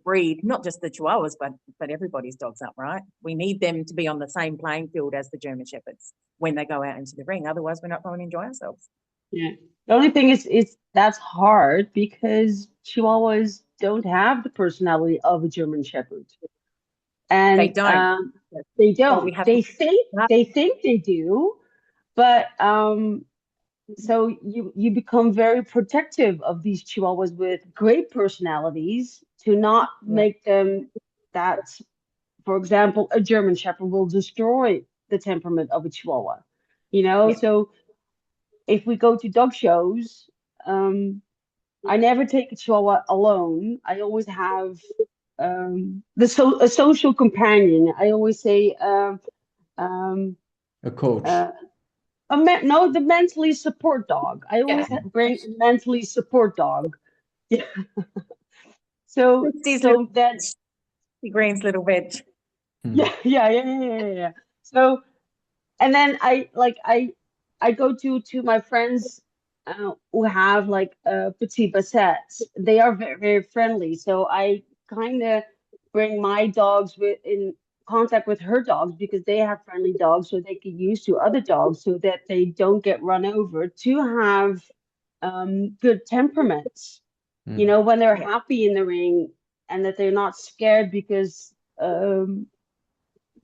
breed, not just the Chihuahuas, but everybody's dogs up, right? We need them to be on the same playing field as the German Shepherds when they go out into the ring. Otherwise, we're not going to enjoy ourselves. Yeah. The only thing is that's hard because Chihuahuas don't have the personality of a German Shepherd. And They don't. they So don't. we have They to. think they do, but so you become very protective of these Chihuahuas with great personalities to not make them that, for example, a German Shepherd will destroy the temperament of a Chihuahua, Yeah. So if we go to dog shows, I never take a Chihuahua alone. I always have a social companion. I always say A coach. no, the mentally support dog. I always Yeah. bring a mentally support dog. Yeah. So Kristi's so that Kristi Green's little veg. yeah. So and then I go to my friends who have like petit bassets. They are very, very friendly. So I kind of bring my dogs in contact with her dogs because they have friendly dogs, so they get used to other dogs, so that they don't get run over. To have good temperaments, when they're happy in the ring, and that they're not scared because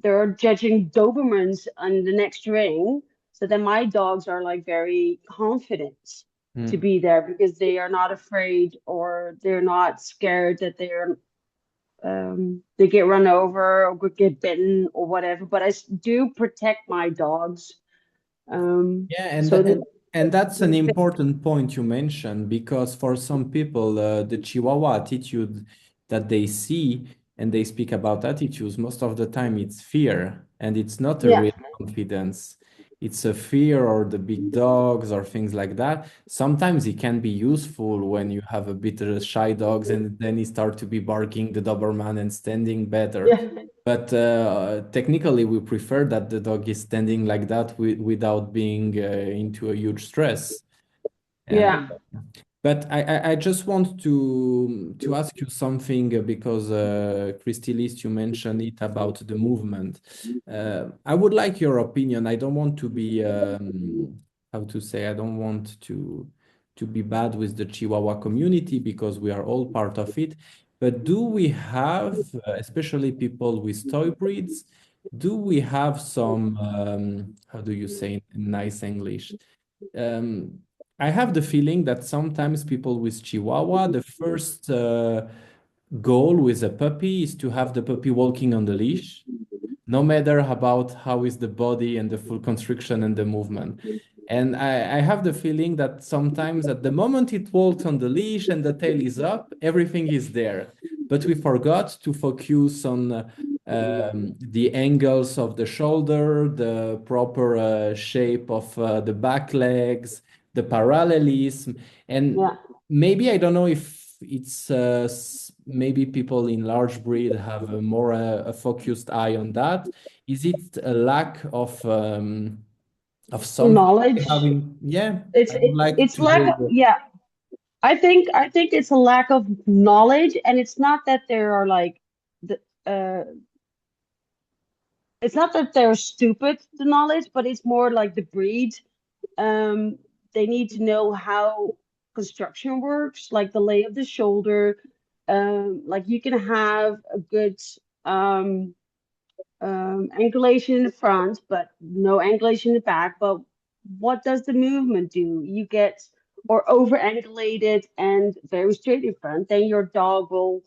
they're judging Dobermans on the next ring. So then my dogs are like very confident to be there because they are not afraid, or they're not scared that they get run over or get bitten or whatever. But I do protect my dogs. Yeah, So and that's an important point you mentioned, because for some people, the Chihuahua attitude that they see and they speak about attitudes, most of the time it's fear, and it's not a yeah, real confidence. It's a fear, or the big dogs or things like that. Sometimes it can be useful when you have a bit of shy dogs and then he start to be barking the Doberman and standing better. yeah, But technically, we prefer that the dog is standing like that without being into a huge stress. And yeah. but I just want to ask you something, because Kristi, Leest, you mentioned it about the movement. I would like your opinion. I don't want to be how to say, I don't want to be bad with the Chihuahua community, because we are all part of it. But do we have, especially people with toy breeds, do we have some, how do you say in nice English? Um, I have the feeling that sometimes people with Chihuahua, the first goal with a puppy is to have the puppy walking on the leash, no matter about how is the body and the full constriction and the movement. And I have the feeling that sometimes at the moment it walks on the leash and the tail is up, everything is there. But we forgot to focus on the angles of the shoulder, the proper shape of the back legs, the parallelism. And maybe, I don't know if it's maybe people in large breed have a more a focused eye on that. Is it a lack of something Knowledge. having? Yeah, It's I would like it's to lack hear of, your. yeah. I think it's a lack of knowledge, and it's not that there are like the it's not that they're stupid, the knowledge, but it's more like the breed. Um, they need to know how construction works, like the lay of the shoulder. Like you can have a good um, angulation in the front, but no angulation in the back. But what does the movement do? You get or over angulated and very straight in front, then your dog will,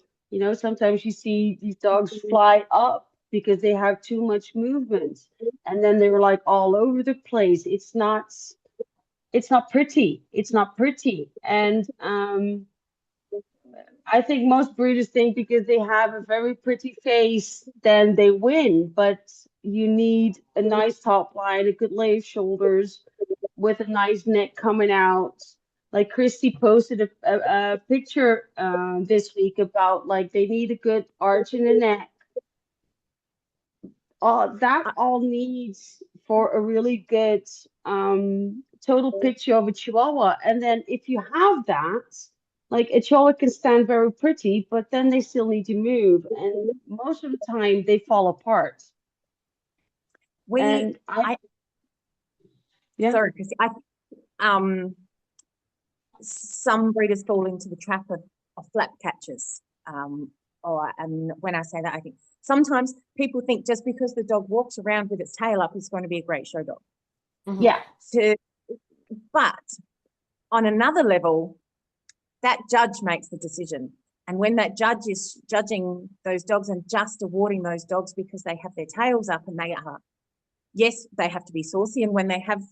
sometimes you see these dogs fly up because they have too much movement, and then they're like all over the place. It's not pretty. It's not pretty. And I think most breeders think because they have a very pretty face, then they win. But you need a nice top line, a good lay of shoulders, with a nice neck coming out. Like Kristy posted a picture this week about like they need a good arch in the neck. That all needs for a really good total picture of a Chihuahua. And then if you have that, like a Chihuahua can stand very pretty, but then they still need to move, and most of the time they fall apart. And yeah, Sorry, Kristi. Some breeders fall into the trap of flap catchers. And when I say that, I think sometimes people think just because the dog walks around with its tail up is going to be a great show dog. Yeah. But on another level, that judge makes the decision. And when that judge is judging those dogs and just awarding those dogs because they have their tails up and they are, yes, they have to be saucy. And when they have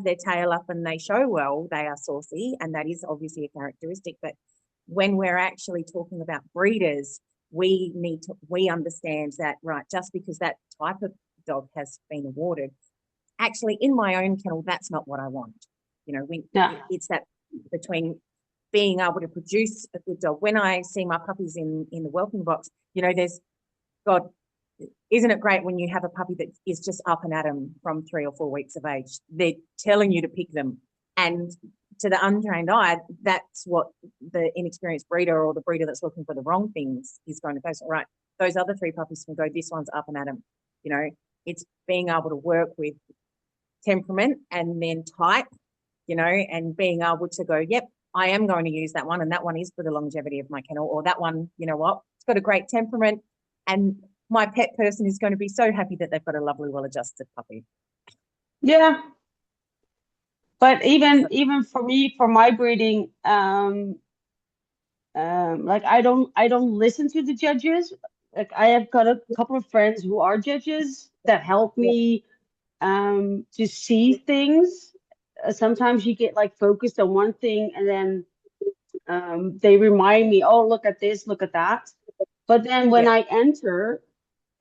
their tail up and they show well, they are saucy. And that is obviously a characteristic. But when we're actually talking about breeders, we understand that, right, just because that type of dog has been awarded, actually in my own kennel, that's not what I want. You know, it's that between being able to produce a good dog. When I see my puppies in the whelping box, you know, God, isn't it great when you have a puppy that is just up and at 'em from 3 or 4 weeks of age? They're telling you to pick them. And to the untrained eye, that's what the inexperienced breeder or the breeder that's looking for the wrong things is going to go, so, right, those other 3 puppies can go, this one's up and at 'em. You know, it's being able to work with temperament and then type, you know, and being able to go, yep, I am going to use that one, and that one is for the longevity of my kennel, or that one, you know what, it's got a great temperament, and my pet person is going to be so happy that they've got a lovely, well-adjusted puppy. Yeah. But even for me, for my breeding, like I don't listen to the judges. Like I have got a couple of friends who are judges that help me to see things. Sometimes you get like focused on one thing and then they remind me, oh, look at this, look at that. But then when I enter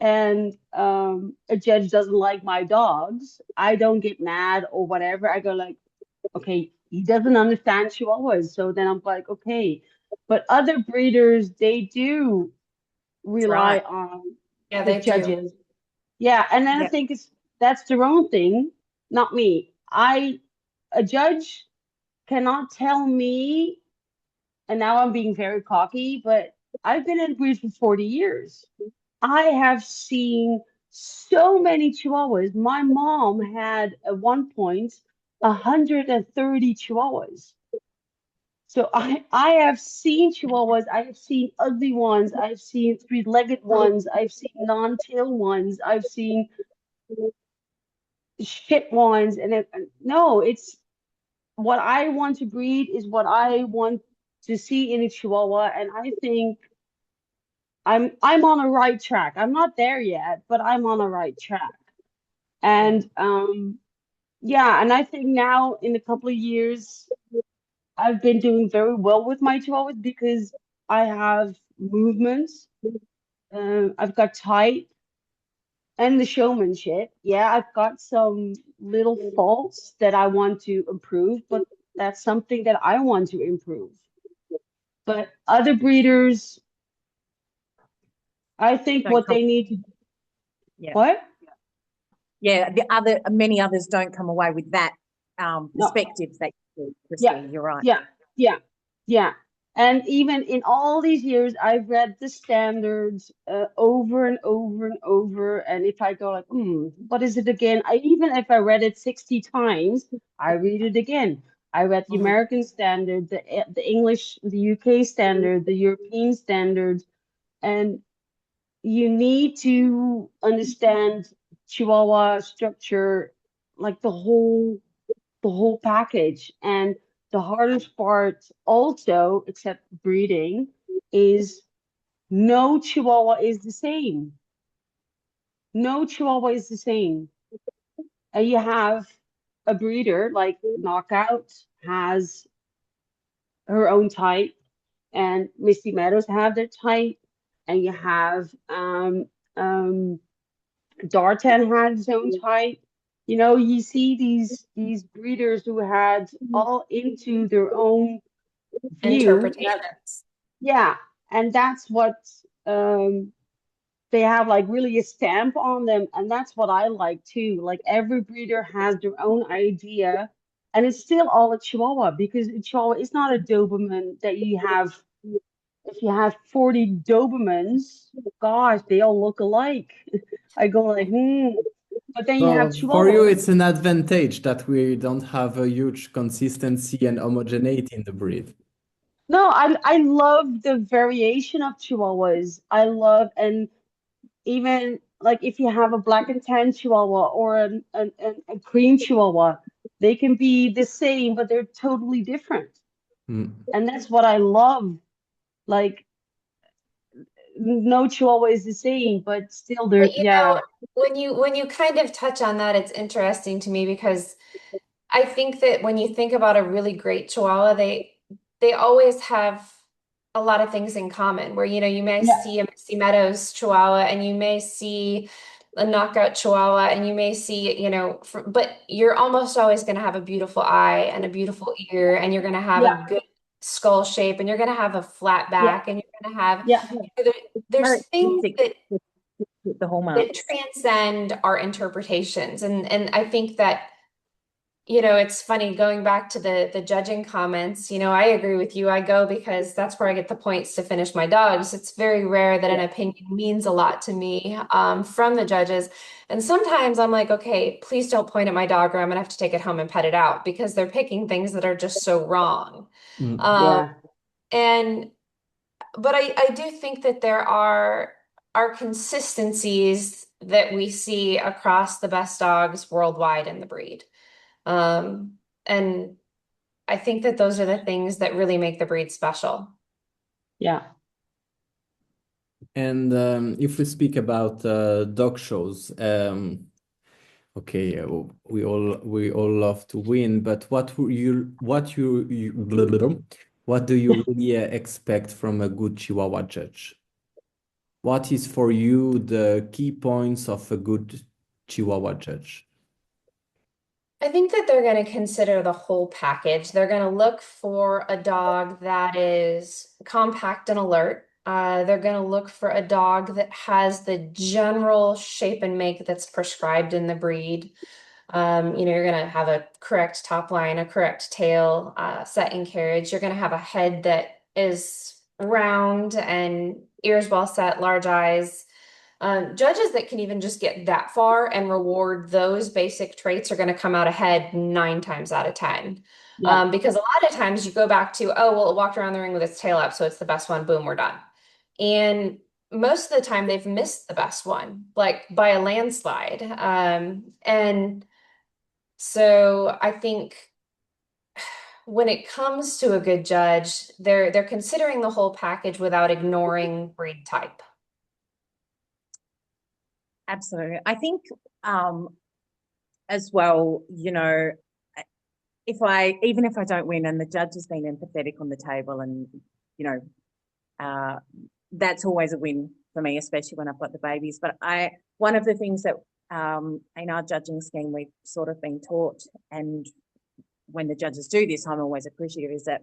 and a judge doesn't like my dogs, I don't get mad or whatever. I go like, okay, he doesn't understand Chihuahuas. So then I'm like, okay. But other breeders, they do rely on the judges. Yeah, and then I think that's their own thing, not me. A judge cannot tell me, and now I'm being very cocky, but I've been in breeds for 40 years. I have seen so many Chihuahuas. My mom had at one point 130 Chihuahuas. So I have seen Chihuahuas. I have seen ugly ones. I've seen 3-legged ones. I've seen non-tail ones. I've seen shit ones. And no, it's what I want to breed is what I want to see in a Chihuahua. And I think I'm on a right track. I'm not there yet, but I'm on a right track. And yeah, and I think now in a couple of years, I've been doing very well with my Chihuahuas because I have movements. I've got type and the showmanship. Yeah, I've got some little faults that I want to improve, but that's something that I want to improve. But other breeders, I think what they need to what? Yeah, many others don't come away with that perspective that you do, Kristy. You're right. Yeah. And even in all these years, I've read the standards over and over and over. And if I go like, what is it again? Even if I read it 60 times, I read it again. I read the American standard, the English, the UK standard, the European standard, and you need to understand Chihuahua structure, like the whole package. And the hardest part also, except breeding, is no Chihuahua is the same. No Chihuahua is the same. And you have a breeder like Knockout has her own type, and Misty Meadows have their type, and you have Dartan had his own type. You know, you see these breeders who had all into their own view. Interpretations. Yeah, and that's what they have, like really a stamp on them, and that's what I like too. Like every breeder has their own idea, and it's still all a Chihuahua, because a Chihuahua is not a Doberman that you have. If you have 40 Dobermans, gosh, they all look alike. I go like, But then you have Chihuahua. For you, it's an advantage that we don't have a huge consistency and homogeneity in the breed. No, I love the variation of Chihuahuas. I love, and even like if you have a black and tan Chihuahua or a cream Chihuahua, they can be the same, but they're totally different. And that's what I love. Like, no Chihuahua is the same, but still they're, But you yeah. know, when you kind of touch on that, it's interesting to me because I think that when you think about a really great Chihuahua, they always have a lot of things in common where, you know, you may Yeah. see a Misty Meadows Chihuahua and you may see a knockout Chihuahua and you may see, you know, but you're almost always going to have a beautiful eye and a beautiful ear and you're going to have Yeah. a good skull shape and you're going to have a flat Yeah. back and you're going to have, Yeah. there's things that the hallmarks. that transcend our interpretations. And I think that, you know, it's funny going back to the judging comments, you know, I agree with you. I go because that's where I get the points to finish my dogs. It's very rare that an opinion means a lot to me from the judges. And sometimes I'm like, okay, please don't point at my dog or I'm gonna have to take it home and pet it out because they're picking things that are just so wrong. Yeah. But I do think that there are consistencies that we see across the best dogs worldwide in the breed. And I think that those are the things that really make the breed special. Yeah. And if we speak about dog shows, okay, we all love to win, but what do you really expect from a good Chihuahua judge? What is for you the key points of a good Chihuahua judge? I think that they're going to consider the whole package. They're going to look for a dog that is compact and alert. They're going to look for a dog that has the general shape and make that's prescribed in the breed. You know, you're going to have a correct top line, a correct tail, set in carriage. You're going to have a head that is round and ears well set, large eyes. Judges that can even just get that far and reward those basic traits are going to come out ahead 9 times out of 10. Yeah. Because a lot of times you go back to, oh, well, it walked around the ring with its tail up, so it's the best one. Boom, we're done. And most of the time they've missed the best one, like by a landslide. And so I think when it comes to a good judge, they're considering the whole package without ignoring breed type. Absolutely. I think as well, you know, even if I don't win and the judge has been empathetic on the table and, you know, that's always a win for me, especially when I've got the babies. But one of the things that in our judging scheme we've sort of been taught, and when the judges do this, I'm always appreciative, is that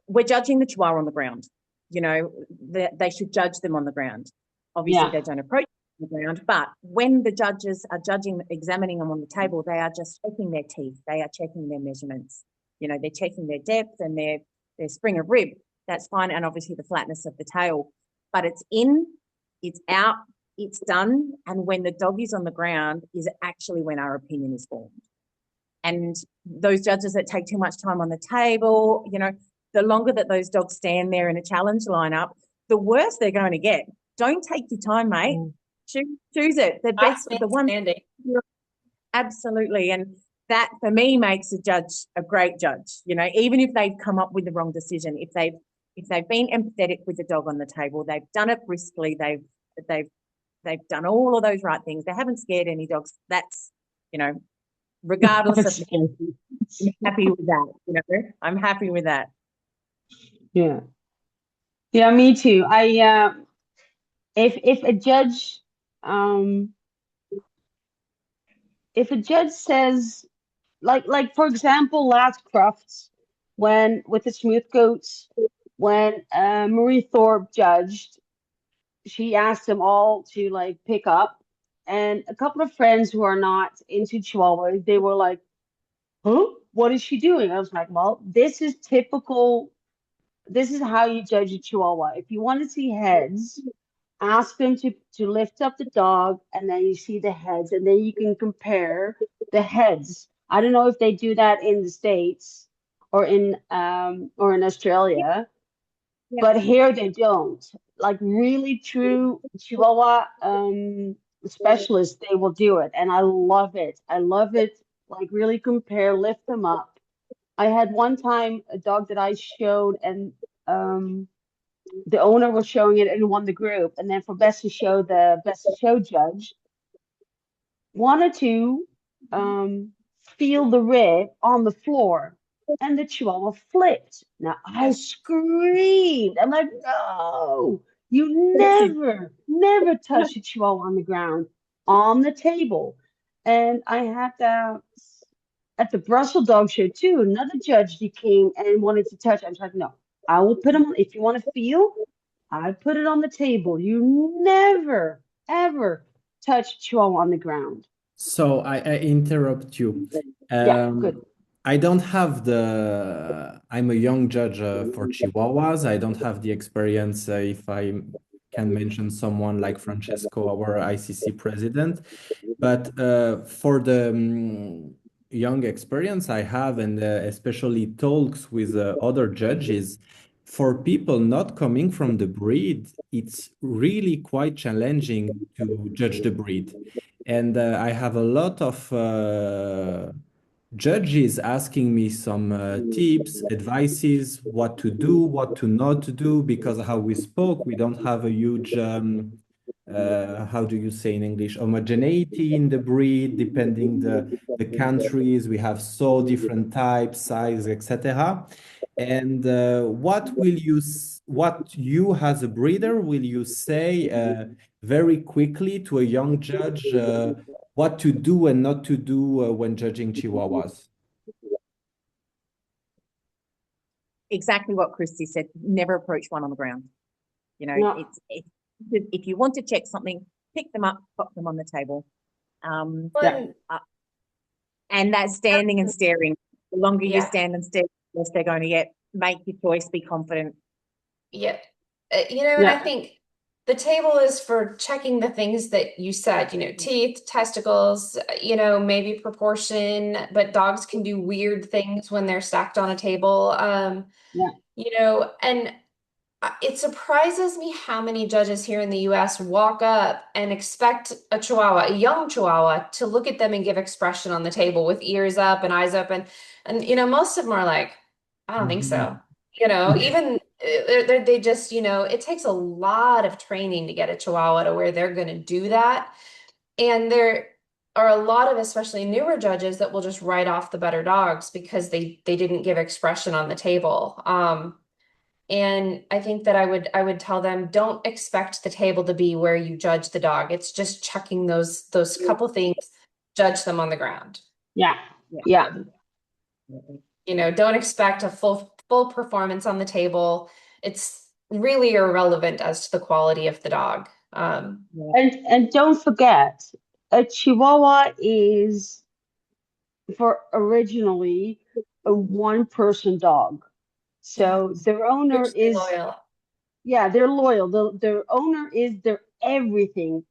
we're judging the Chihuahua on the ground. You know, they should judge them on the ground. Obviously, they don't approach the ground, but when the judges are examining them on the table, they are just checking their teeth. They are checking their measurements. You know, they're checking their depth and their spring of rib. That's fine, and obviously the flatness of the tail. But it's in, it's out, it's done, and when the dog is on the ground is actually when our opinion is formed. And those judges that take too much time on the table, you know, the longer that those dogs stand there in a challenge lineup, the worse they're going to get. Don't take your time, mate. Choose it. The best, the one. Standing. Absolutely. And that for me makes a judge a great judge. You know, even if they've come up with the wrong decision, if they've been empathetic with the dog on the table, they've done it briskly, they've done all of those right things. They haven't scared any dogs. That's, you know, regardless of I'm happy with that. You know, I'm happy with that. Yeah. Yeah, me too. If a judge says, like for example, last Crufts, when with the smooth goats, when Marie Thorpe judged, she asked them all to like pick up, and a couple of friends who are not into Chihuahua, they were like, huh? What is she doing? I was like, well, this is typical. This is how you judge a Chihuahua. If you want to see heads, ask them to lift up the dog, and then you see the heads, and then you can compare the heads. I don't know if they do that in the States or in Australia, but here they don't. like really true Chihuahua specialists, they will do it, and I love it. I love it. Like really compare, lift them up. I had one time a dog that I showed, and the owner was showing it and won the group, and then for best in show, the best in show judge wanted to feel the rib on the floor, and the Chihuahua flipped. Now I screamed. I'm like, no, you never touch a Chihuahua on the ground, on the table. And I had that at the Brussels Dog Show too. Another judge, he came and wanted to touch. I was like, no, I will put him on. If you want to feel, I put it on the table. You never, ever touch Chihuahua on the ground. So I interrupt you. Yeah, good. I don't have I'm a young judge for Chihuahuas. I don't have the experience, if I can mention someone like Francesco, our ICC president. But for the young experience I have, and especially talks with other judges, for people not coming from the breed, it's really quite challenging to judge the breed. And I have a lot of judges asking me some tips, advices, what to do, what to not to do, because how we spoke, we don't have a huge, how do you say in English, homogeneity in the breed, depending the countries. We have so different types, size, etc. And what you as a breeder will you say very quickly to a young judge what to do and not to do when judging Chihuahuas? Exactly what Kristy said. Never approach one on the ground. You know, Yeah. if you want to check something, pick them up, pop them on the table. And that standing and staring. The longer you stand and stare, the less they're going to get. Make your choice. Be confident. Yeah. And I think the table is for checking the things that you said, teeth, testicles, maybe proportion, but dogs can do weird things when they're stacked on a table. And it surprises me how many judges here in the US walk up and expect a Chihuahua, a young Chihuahua, to look at them and give expression on the table with ears up and eyes up. And most of them are like, I don't think so. Even they just, it takes a lot of training to get a Chihuahua to where they're going to do that. And there are a lot of, especially newer judges, that will just write off the better dogs because they didn't give expression on the table. And I think that I would tell them, don't expect the table to be where you judge the dog. It's just checking those couple things, judge them on the ground. Yeah. Don't expect a full performance on the table. It's really irrelevant as to the quality of the dog. And don't forget, a Chihuahua is originally a one-person dog. So their owner is loyal. Yeah, they're loyal. Their owner is their everything.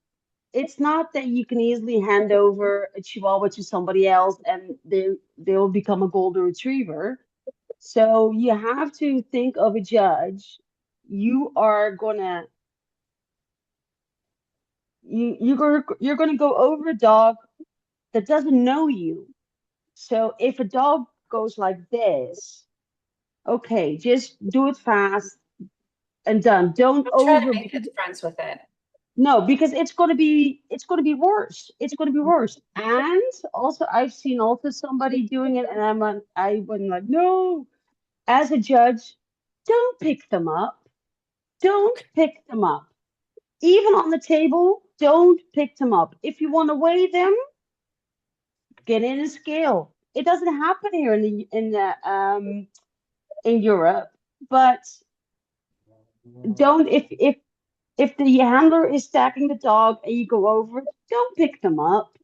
It's not that you can easily hand over a Chihuahua to somebody else and they'll become a golden retriever. So you have to think of a judge. You're gonna go over a dog that doesn't know you. So if a dog goes like this, okay, just do it fast and done. Don't try to make good friends with it. No, because it's gonna be worse. It's gonna be worse. And also I've seen somebody doing it, and I wouldn't like, no. As a judge, don't pick them up. Don't pick them up. Even on the table, don't pick them up. If you want to weigh them, get in a scale. It doesn't happen here in Europe, but don't if the handler is stacking the dog and you go over it, don't pick them up.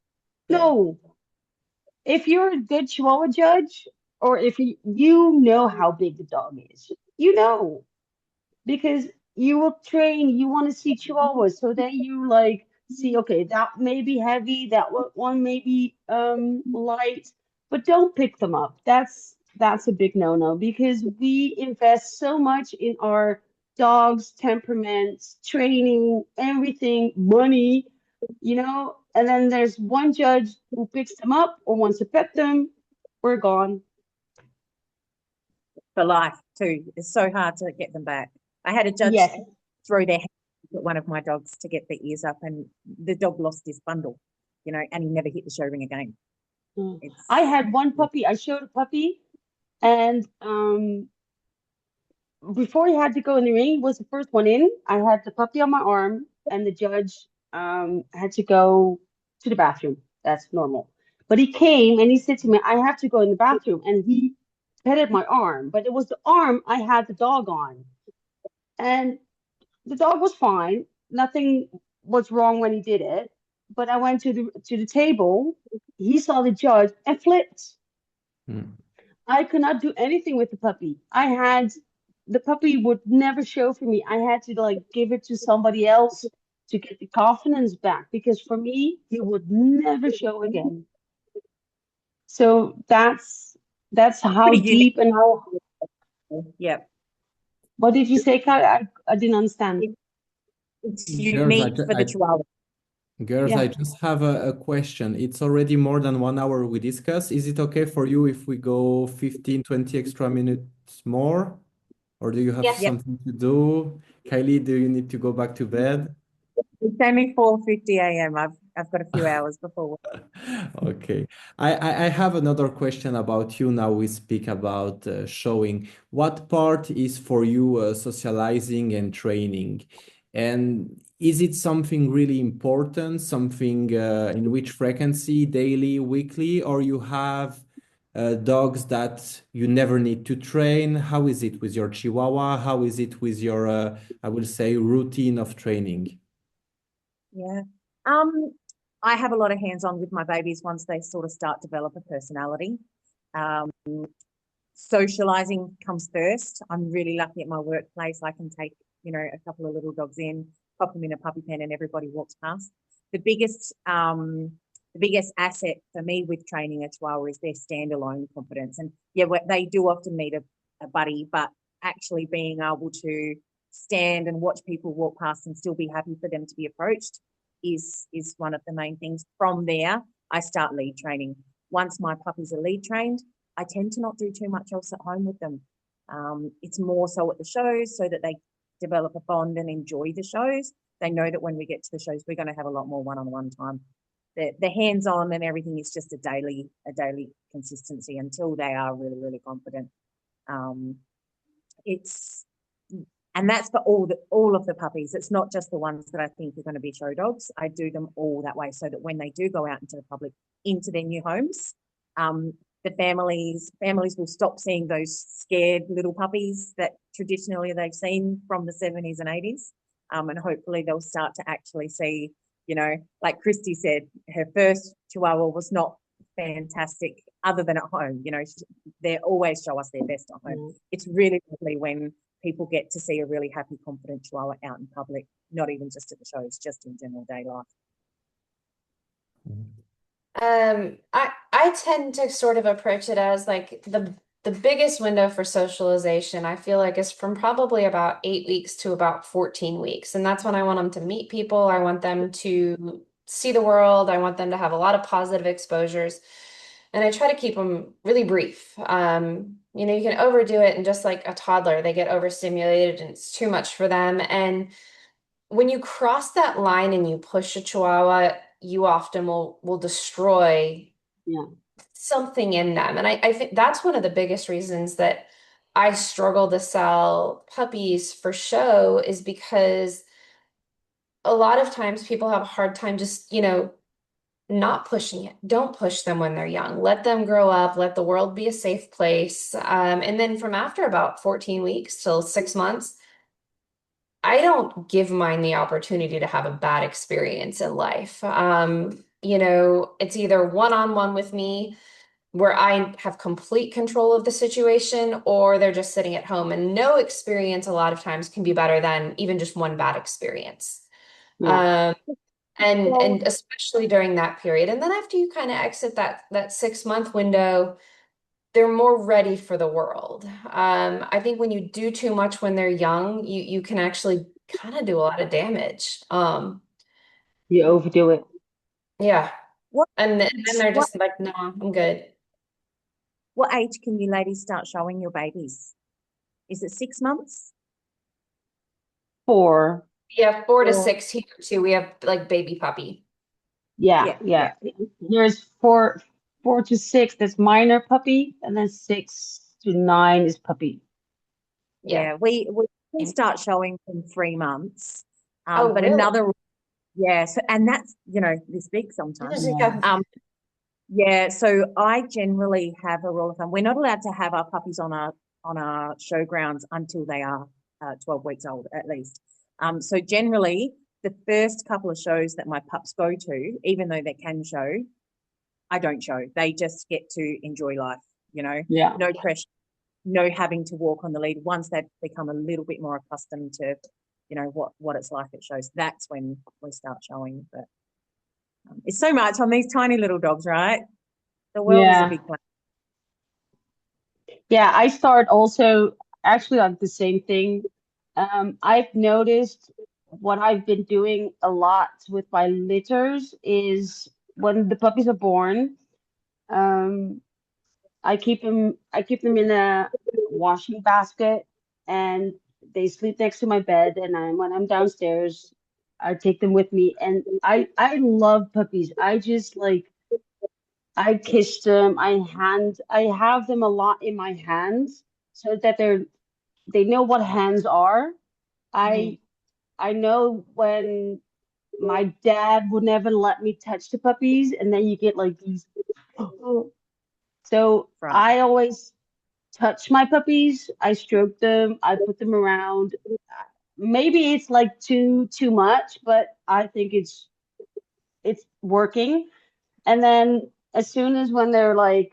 No. If you're a good Chihuahua judge, or if you know how big the dog is, because you will train, you want to see Chihuahuas, so then you see, okay, that may be heavy, that one may be light, but don't pick them up. That's a big no-no, because we invest so much in our dogs, temperaments, training, everything, money, and then there's one judge who picks them up or wants to pet them, we're gone. For life too. It's so hard to get them back. I had a judge Yes. throw their hand at one of my dogs to get the ears up, and the dog lost his bundle, and he never hit the show ring again. I had one puppy. I showed a puppy, and before he had to go in the ring, was the first one in. I had the puppy on my arm, and the judge had to go to the bathroom. That's normal. But he came and he said to me, I have to go in the bathroom. And he petted my arm, but it was the arm I had the dog on. And the dog was fine. Nothing was wrong when he did it. But I went to the table. He saw the judge and flipped. I could not do anything with the puppy. The puppy would never show for me. I had to give it to somebody else to get the confidence back, because for me, he would never show again. So that's how Pretty unique. deep and how. Yeah. What did you say, Kylie? I didn't understand. It's unique for the Chihuahua. Girls, I just have a question. It's already more than 1 hour we discuss. Is it okay for you if we go 15, 20 extra minutes more? Or do you have something to do? Kylie, do you need to go back to bed? It's only 4:50 a.m. I've got a few hours before work. Okay. I have another question about you now we speak about showing. What part is for you socializing and training? And is it something really important, something in which frequency, daily, weekly, or you have dogs that you never need to train? How is it with your Chihuahua? How is it with your, I will say, routine of training? Yeah. I have a lot of hands-on with my babies once they sort of start to develop a personality. Socializing comes first. I'm really lucky at my workplace. I can take, a couple of little dogs in, pop them in a puppy pen, and everybody walks past. The biggest asset for me with training a Chihuahua is their standalone confidence. And they do often need a buddy, but actually being able to stand and watch people walk past and still be happy for them to be approached is one of the main things. From there, I start lead training. Once my puppies are lead trained, I tend to not do too much else at home with them. It's more so at the shows so that they develop a bond and enjoy the shows. They know that when we get to the shows, we're going to have a lot more one-on-one time. The hands-on and everything is just a daily consistency until they are really, really confident. And that's for all of the puppies. It's not just the ones that I think are going to be show dogs. I do them all that way so that when they do go out into the public, into their new homes, the families will stop seeing those scared little puppies that traditionally they've seen from the 70s and 80s. And hopefully they'll start to actually see, like Kristy said, her first Chihuahua was not fantastic other than at home. They always show us their best at home. It's really lovely when people get to see a really happy, confident Chihuahua out in public, not even just at the shows, just in general day life. I tend to sort of approach it as like the biggest window for socialization, I feel like, is from probably about 8 weeks to about 14 weeks. And that's when I want them to meet people. I want them to see the world. I want them to have a lot of positive exposures. And I try to keep them really brief. You can overdo it, and just like a toddler, they get overstimulated and it's too much for them. And when you cross that line and you push a Chihuahua, you often will destroy something in them. And I think that's one of the biggest reasons that I struggle to sell puppies for show, is because a lot of times people have a hard time just, not pushing it. Don't push them when they're young. Let them grow up. Let the world be a safe place. And then from after about 14 weeks till 6 months, I don't give mine the opportunity to have a bad experience in life. It's either one-on-one with me where I have complete control of the situation, or they're just sitting at home, and no experience a lot of times can be better than even just one bad experience. And especially during that period. And then after you kind of exit that 6 month window, they're more ready for the world. I think when you do too much when they're young, you can actually kind of do a lot of damage. You overdo it. Yeah. What And then they're what just like, no, I'm good. what age can you ladies start showing your babies? Is it 6 months? 4. Yeah, 4 to Or 6 here too. We have like baby puppy. Yeah, yeah. There's 4 to 6, that's minor puppy, and then 6 to 9 is puppy. Yeah. We can start showing from 3 months. Oh, But really? another, so and that's, this big sometimes. Yeah. Yeah, so I generally have a rule of thumb. We're not allowed to have our puppies on our showgrounds until they are 12 weeks old at least. So generally, the first couple of shows that my pups go to, even though they can show, I don't show. They just get to enjoy life, Yeah. no pressure, no having to walk on the lead. Once they've become a little bit more accustomed to, what it's like at shows, that's when we start showing. But it's so much on these tiny little dogs, right? The world is a Yeah. big place. Yeah, I start also actually on the same thing. I've noticed what I've been doing a lot with my litters is when the puppies are born, um, I keep them in a washing basket and they sleep next to my bed, and when I'm downstairs, I take them with me, and I love puppies. I just like I kiss them. I have them a lot in my hands so that they know what hands are. I I know when my dad would never let me touch the puppies, and then you get like these. So Right. I always touch my puppies. I stroke them. I put them around. Maybe it's like too much, but I think it's working. And then as soon as when they're like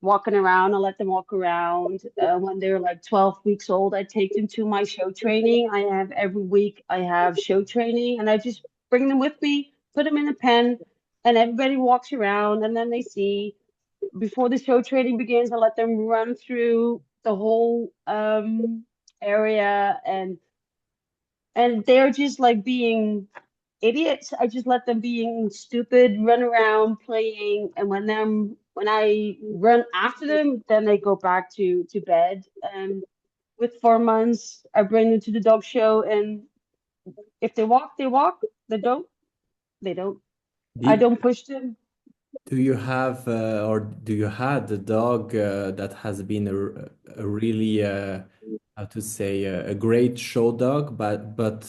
walking around, I let them walk around. When they're like 12 weeks old, I take them to my show training. I have every week I have show training, and I just bring them with me, put them in a pen, and everybody walks around, and then they see. Before the show training begins, I let them run through the whole area, and they're just like being idiots. I just let them being stupid, run around playing, and when I run after them, then they go back to bed. And with 4 months, I bring them to the dog show, and if they walk, they walk. They don't, they don't. I Do, don't push them. do you have or do you had a dog that has been a really how to say a great show dog, but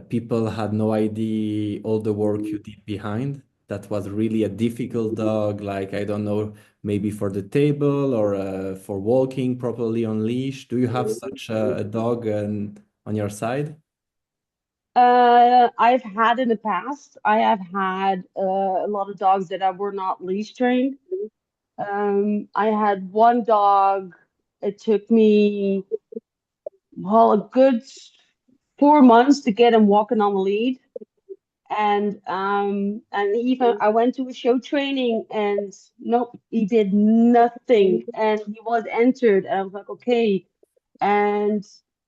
people had no idea all the work you did behind? That was really a difficult dog, like I don't know, maybe for the table or for walking properly on leash. Do you have such a dog on your side? I've had in the past. I have had a lot of dogs that were not leash trained. I had one dog. It took me, well, a good 4 months to get him walking on the lead. And even I went to a show training, and nope, he did nothing. And he was entered, and I was like, okay. And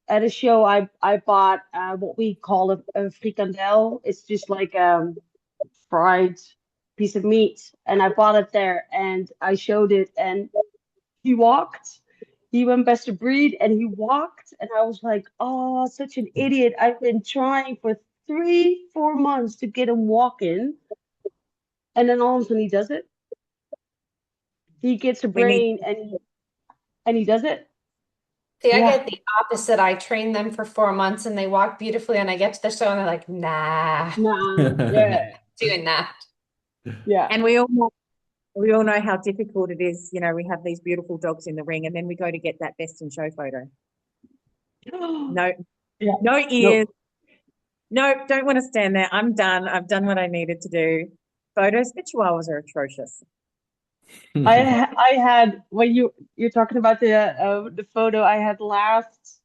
at a show, I bought what we call a frikandel. It's just like fried piece of meat, and I bought it there, and I showed it, and he walked. He went best of breed, and he walked, and I was like, oh, such an idiot. I've been trying for 3, 4 months to get him walking, and then all of a sudden he does it. He gets a We need brain, and he does it. See, I Yeah. get the opposite. I train them for 4 months and they walk beautifully, and I get to the show and they're like, nah, Nah. Yeah. doing that. Yeah. And we all know how difficult it is. We have these beautiful dogs in the ring, and then we go to get that best in show photo. No, Yeah. no ears. Nope, don't want to stand there. I'm done. I've done what I needed to do. Photos for Chihuahuas are atrocious. I had when you're talking about the photo I had last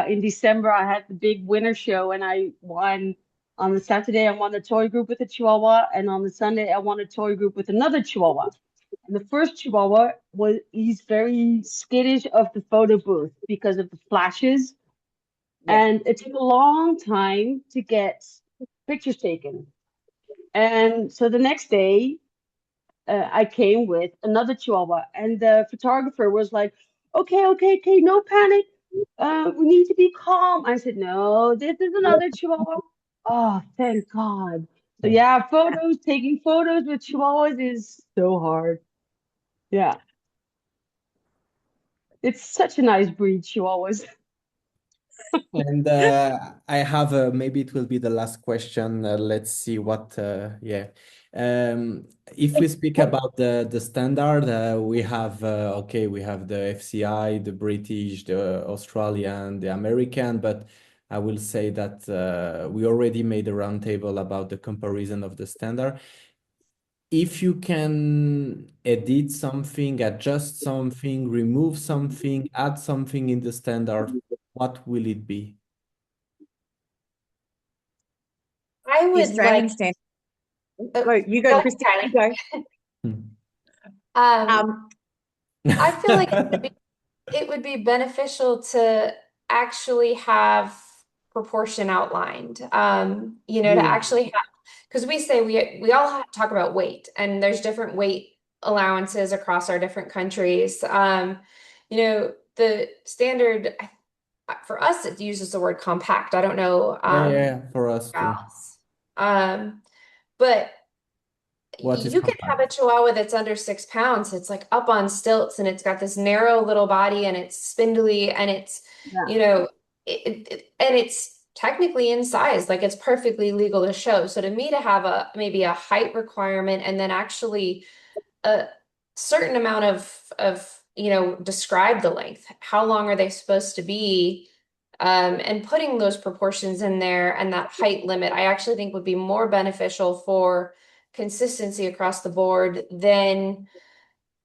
in December. I had the big winter show, and I won on the Saturday. I won a toy group with a Chihuahua, and on the Sunday I won a toy group with another Chihuahua. And the first Chihuahua he's very skittish of the photo booth because of the flashes. Yeah. And it took a long time to get pictures taken. And so the next day, I came with another Chihuahua, and the photographer was like, okay, no panic. We need to be calm. I said, no, this is another Chihuahua. Oh, thank God. So yeah, taking photos with Chihuahuas is so hard. Yeah. It's such a nice breed, Chihuahuas. And I have maybe it will be the last question. Let's see what, yeah. If we speak about the standard, we have we have the FCI, the British, the Australian, the American, but I will say that we already made a roundtable about the comparison of the standard. If you can edit something, adjust something, remove something, add something in the standard, what will it be? I The would Australian like, standard. oh, Go, you go, go ahead, Kristi. You Kylie. go. I feel like it would be beneficial to actually have proportion outlined. You know, to Yeah. actually have, because we say we all talk about weight, and there's different weight allowances across our different countries. You know, the standard for us, it uses the word compact. I don't know, Yeah, for us too. else. But What is you can have a compact? Chihuahua that's under 6 pounds. It's like up on stilts, and it's got this narrow little body, and it's spindly, and it's, Yeah. you know, and it's technically in size, like it's perfectly legal to show. So to me, to have maybe a height requirement, and then actually a certain amount of describe the length. How long are they supposed to be? And putting those proportions in there and that height limit, I actually think would be more beneficial for consistency across the board than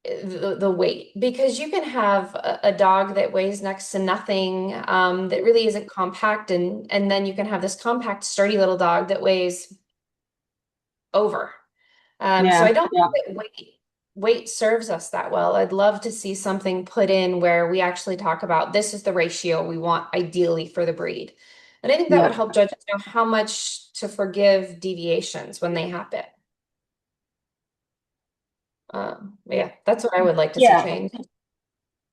the weight, because you can have a dog that weighs next to nothing, that really isn't compact, and then you can have this compact, sturdy little dog that weighs over. So I don't think that weight serves us that well. I'd love to see something put in where we actually talk about this is the ratio we want ideally for the breed. And I think that would help judges know how much to forgive deviations when they happen. Yeah, that's what I would like to see change.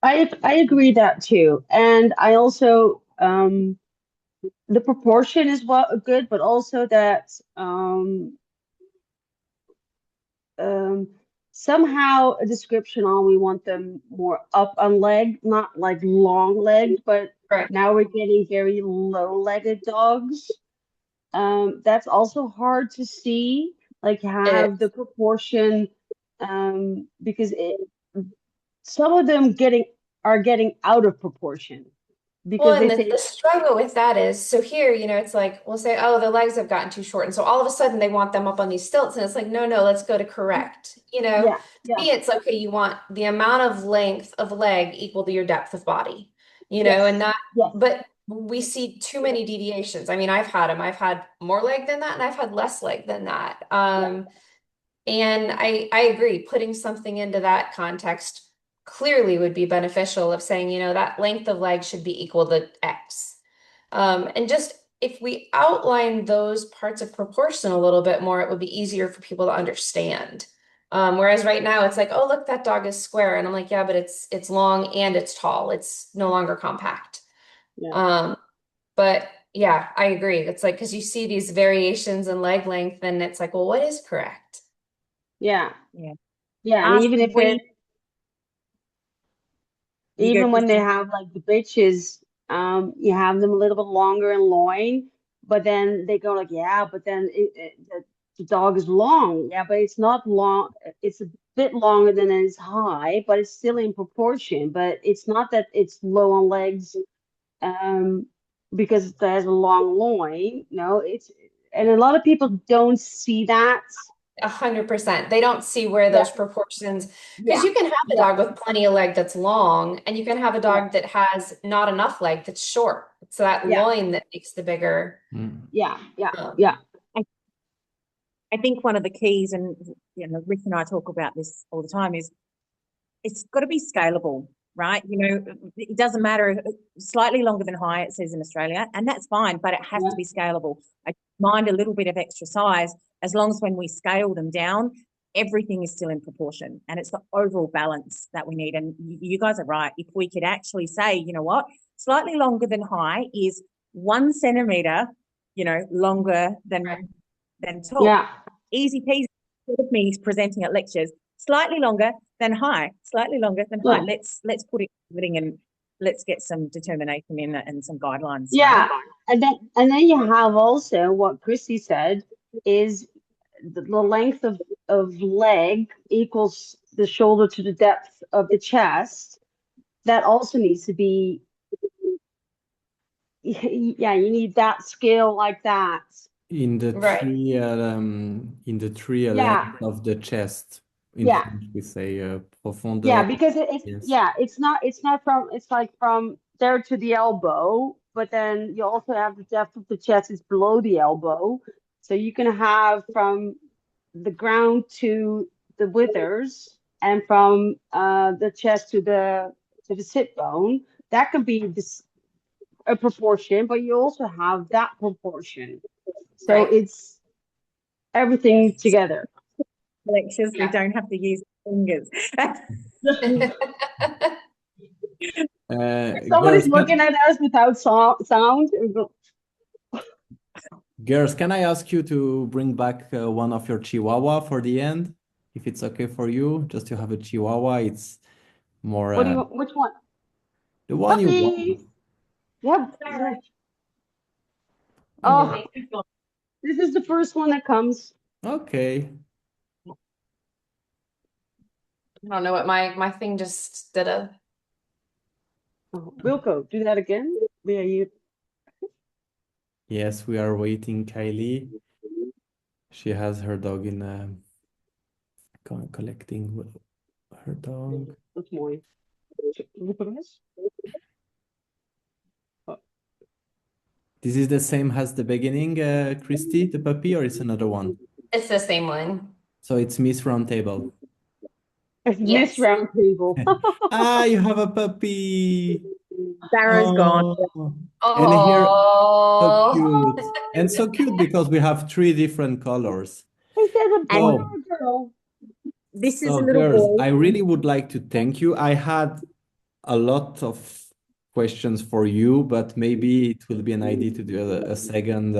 I agree that too. And I also the proportion is good, but also that somehow a description on we want them more up on leg, not like long legged, but now we're getting very low-legged dogs. That's also hard to see, like have the proportion, because some of them are getting out of proportion. Because Well, and the struggle with that is, so here, it's like, we'll say, oh, the legs have gotten too short. And so all of a sudden they want them up on these stilts. And it's like, no, let's go to correct. To me, it's okay. You want the amount of length of leg equal to your depth of body, and that, but we see too many deviations. I mean, I've had them. I've had more leg than that, and I've had less leg than that. And I agree, putting something into that context clearly would be beneficial of saying, that length of leg should be equal to X. And just if we outline those parts of proportion a little bit more, it would be easier for people to understand. Whereas right now it's like, oh, look, that dog is square. And I'm like, yeah, but it's long and it's tall. It's no longer compact. But yeah, I agree. It's like, because you see these variations in leg length, and it's like, well, what is correct? Yeah. And even if even when they have like the bitches, you have them a little bit longer in loin, but then they go like, but then the dog is long. Yeah, but it's not long. It's a bit longer than it's high, but it's still in proportion. But it's not that it's low on legs, because it has a long loin. No, and a lot of people don't see that. 100%. They don't see where those proportions, because you can have a dog with plenty of leg that's long, and you can have a dog that has not enough leg that's short. It's that loin that makes the bigger. Yeah. I think one of the keys, and Rick and I talk about this all the time, is it's got to be scalable, right? It doesn't matter. Slightly longer than high, it says in Australia, and that's fine, but it has to be scalable. I mind a little bit of extra size, as long as when we scale them down, everything is still in proportion, and it's the overall balance that we need. And you guys are right. If we could actually say, you know what, slightly longer than high is 1 centimeter, longer than tall. Yeah. Easy peasy. Instead of me presenting at lectures, slightly longer than high, slightly longer than high. Let's put it in and let's get some determination in and some guidelines. Yeah, and then you have also what Kristy said is the length of leg equals the shoulder to the depth of the chest. That also needs to be, yeah, you need that scale like that. In the Right. tree length of the chest. In Yeah. French, we say profondeur. Yeah, because it's Yes. it's like from there to the elbow, but then you also have the depth of the chest is below the elbow. So you can have from the ground to the withers and from the chest to the sit bone. That can be a proportion, but you also have that proportion. So Right. it's everything together. Lectures, we don't have to use fingers. Somebody's Girls, looking at us without sound. girls, can I ask you to bring back one of your Chihuahua for the end, if it's okay for you, just to have a Chihuahua? It's more What do you? Which one? the one you Puppy. want. Yeah. Oh, this is the first one that comes. Okay. I don't know what my thing just did a. Oh, Wilco, do that again. Yeah, you. Yes, we are waiting, Kylie. She has her dog in collecting her dog. What's more? This is the same as the beginning, Kristy, the puppy, or it's another one? It's the same one. So it's Miss Roundtable. It's Yes. Miss Roundtable. Ah, you have a puppy. Barrow's gone. And here, so Oh. cute. And so cute because we have 3 different colors. Is that a boy So, or a girl? This is so a little girls, boy. I really would like to thank you. I had a lot of questions for you, but maybe it will be an idea to do a second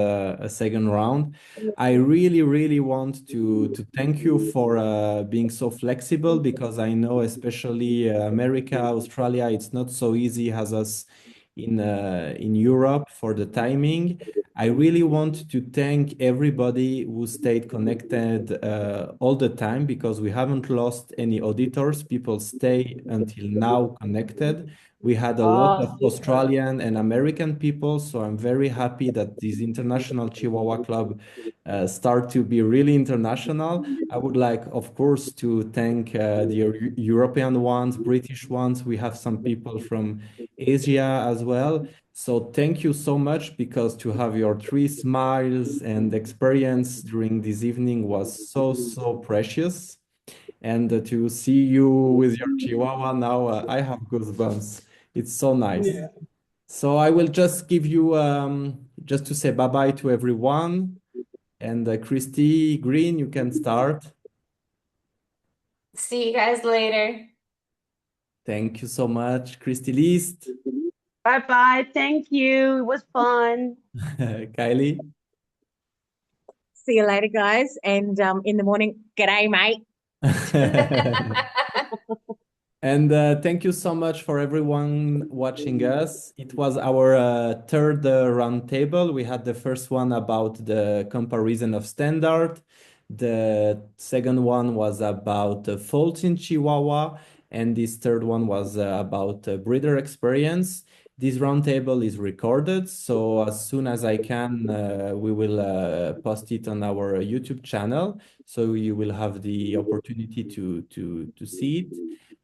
round. I really want to thank you for being so flexible, because I know especially America, Australia, it's not so easy as us in Europe for the timing. I really want to thank everybody who stayed connected all the time, because we haven't lost any auditors. People stay until now connected. We had a lot of Australian and American people, so I'm very happy that this International Chihuahua Club start to be really international. I would like, of course, to thank the European ones, British ones. We have some people from Asia as well. So thank you so much, because to have your 3 smiles and experience during this evening was so precious. And to see you with your Chihuahua now, I have goosebumps. It's so nice. Yeah. So I will just give you, just to say bye-bye to everyone. And Kristi Green, you can start. See you guys later. Thank you so much. Kristi Leest. Bye. Thank you. It was fun. Kylie. See you later, guys. And in the morning, g'day, mate. And thank you so much for everyone watching us. It was our third roundtable. We had the first one about the comparison of standard. The second one was about faults in Chihuahua. And this third one was about breeder experience. This roundtable is recorded, so as soon as I can, we will post it on our YouTube channel, so you will have the opportunity to see it.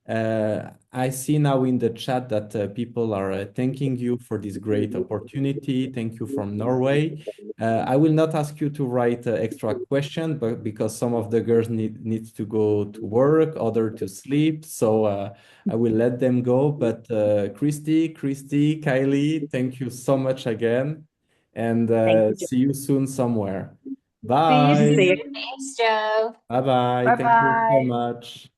I see now in the chat that people are thanking you for this great opportunity. Thank you from Norway. I will not ask you to write extra question, but because some of the girls need to go to work, other to sleep, so I will let them go. But Kristy, Kylie, thank you so much again, and Thank you, see you soon somewhere. See you Bye. See you. soon. Thanks, Joe. Bye bye. Bye Thank you so bye. much.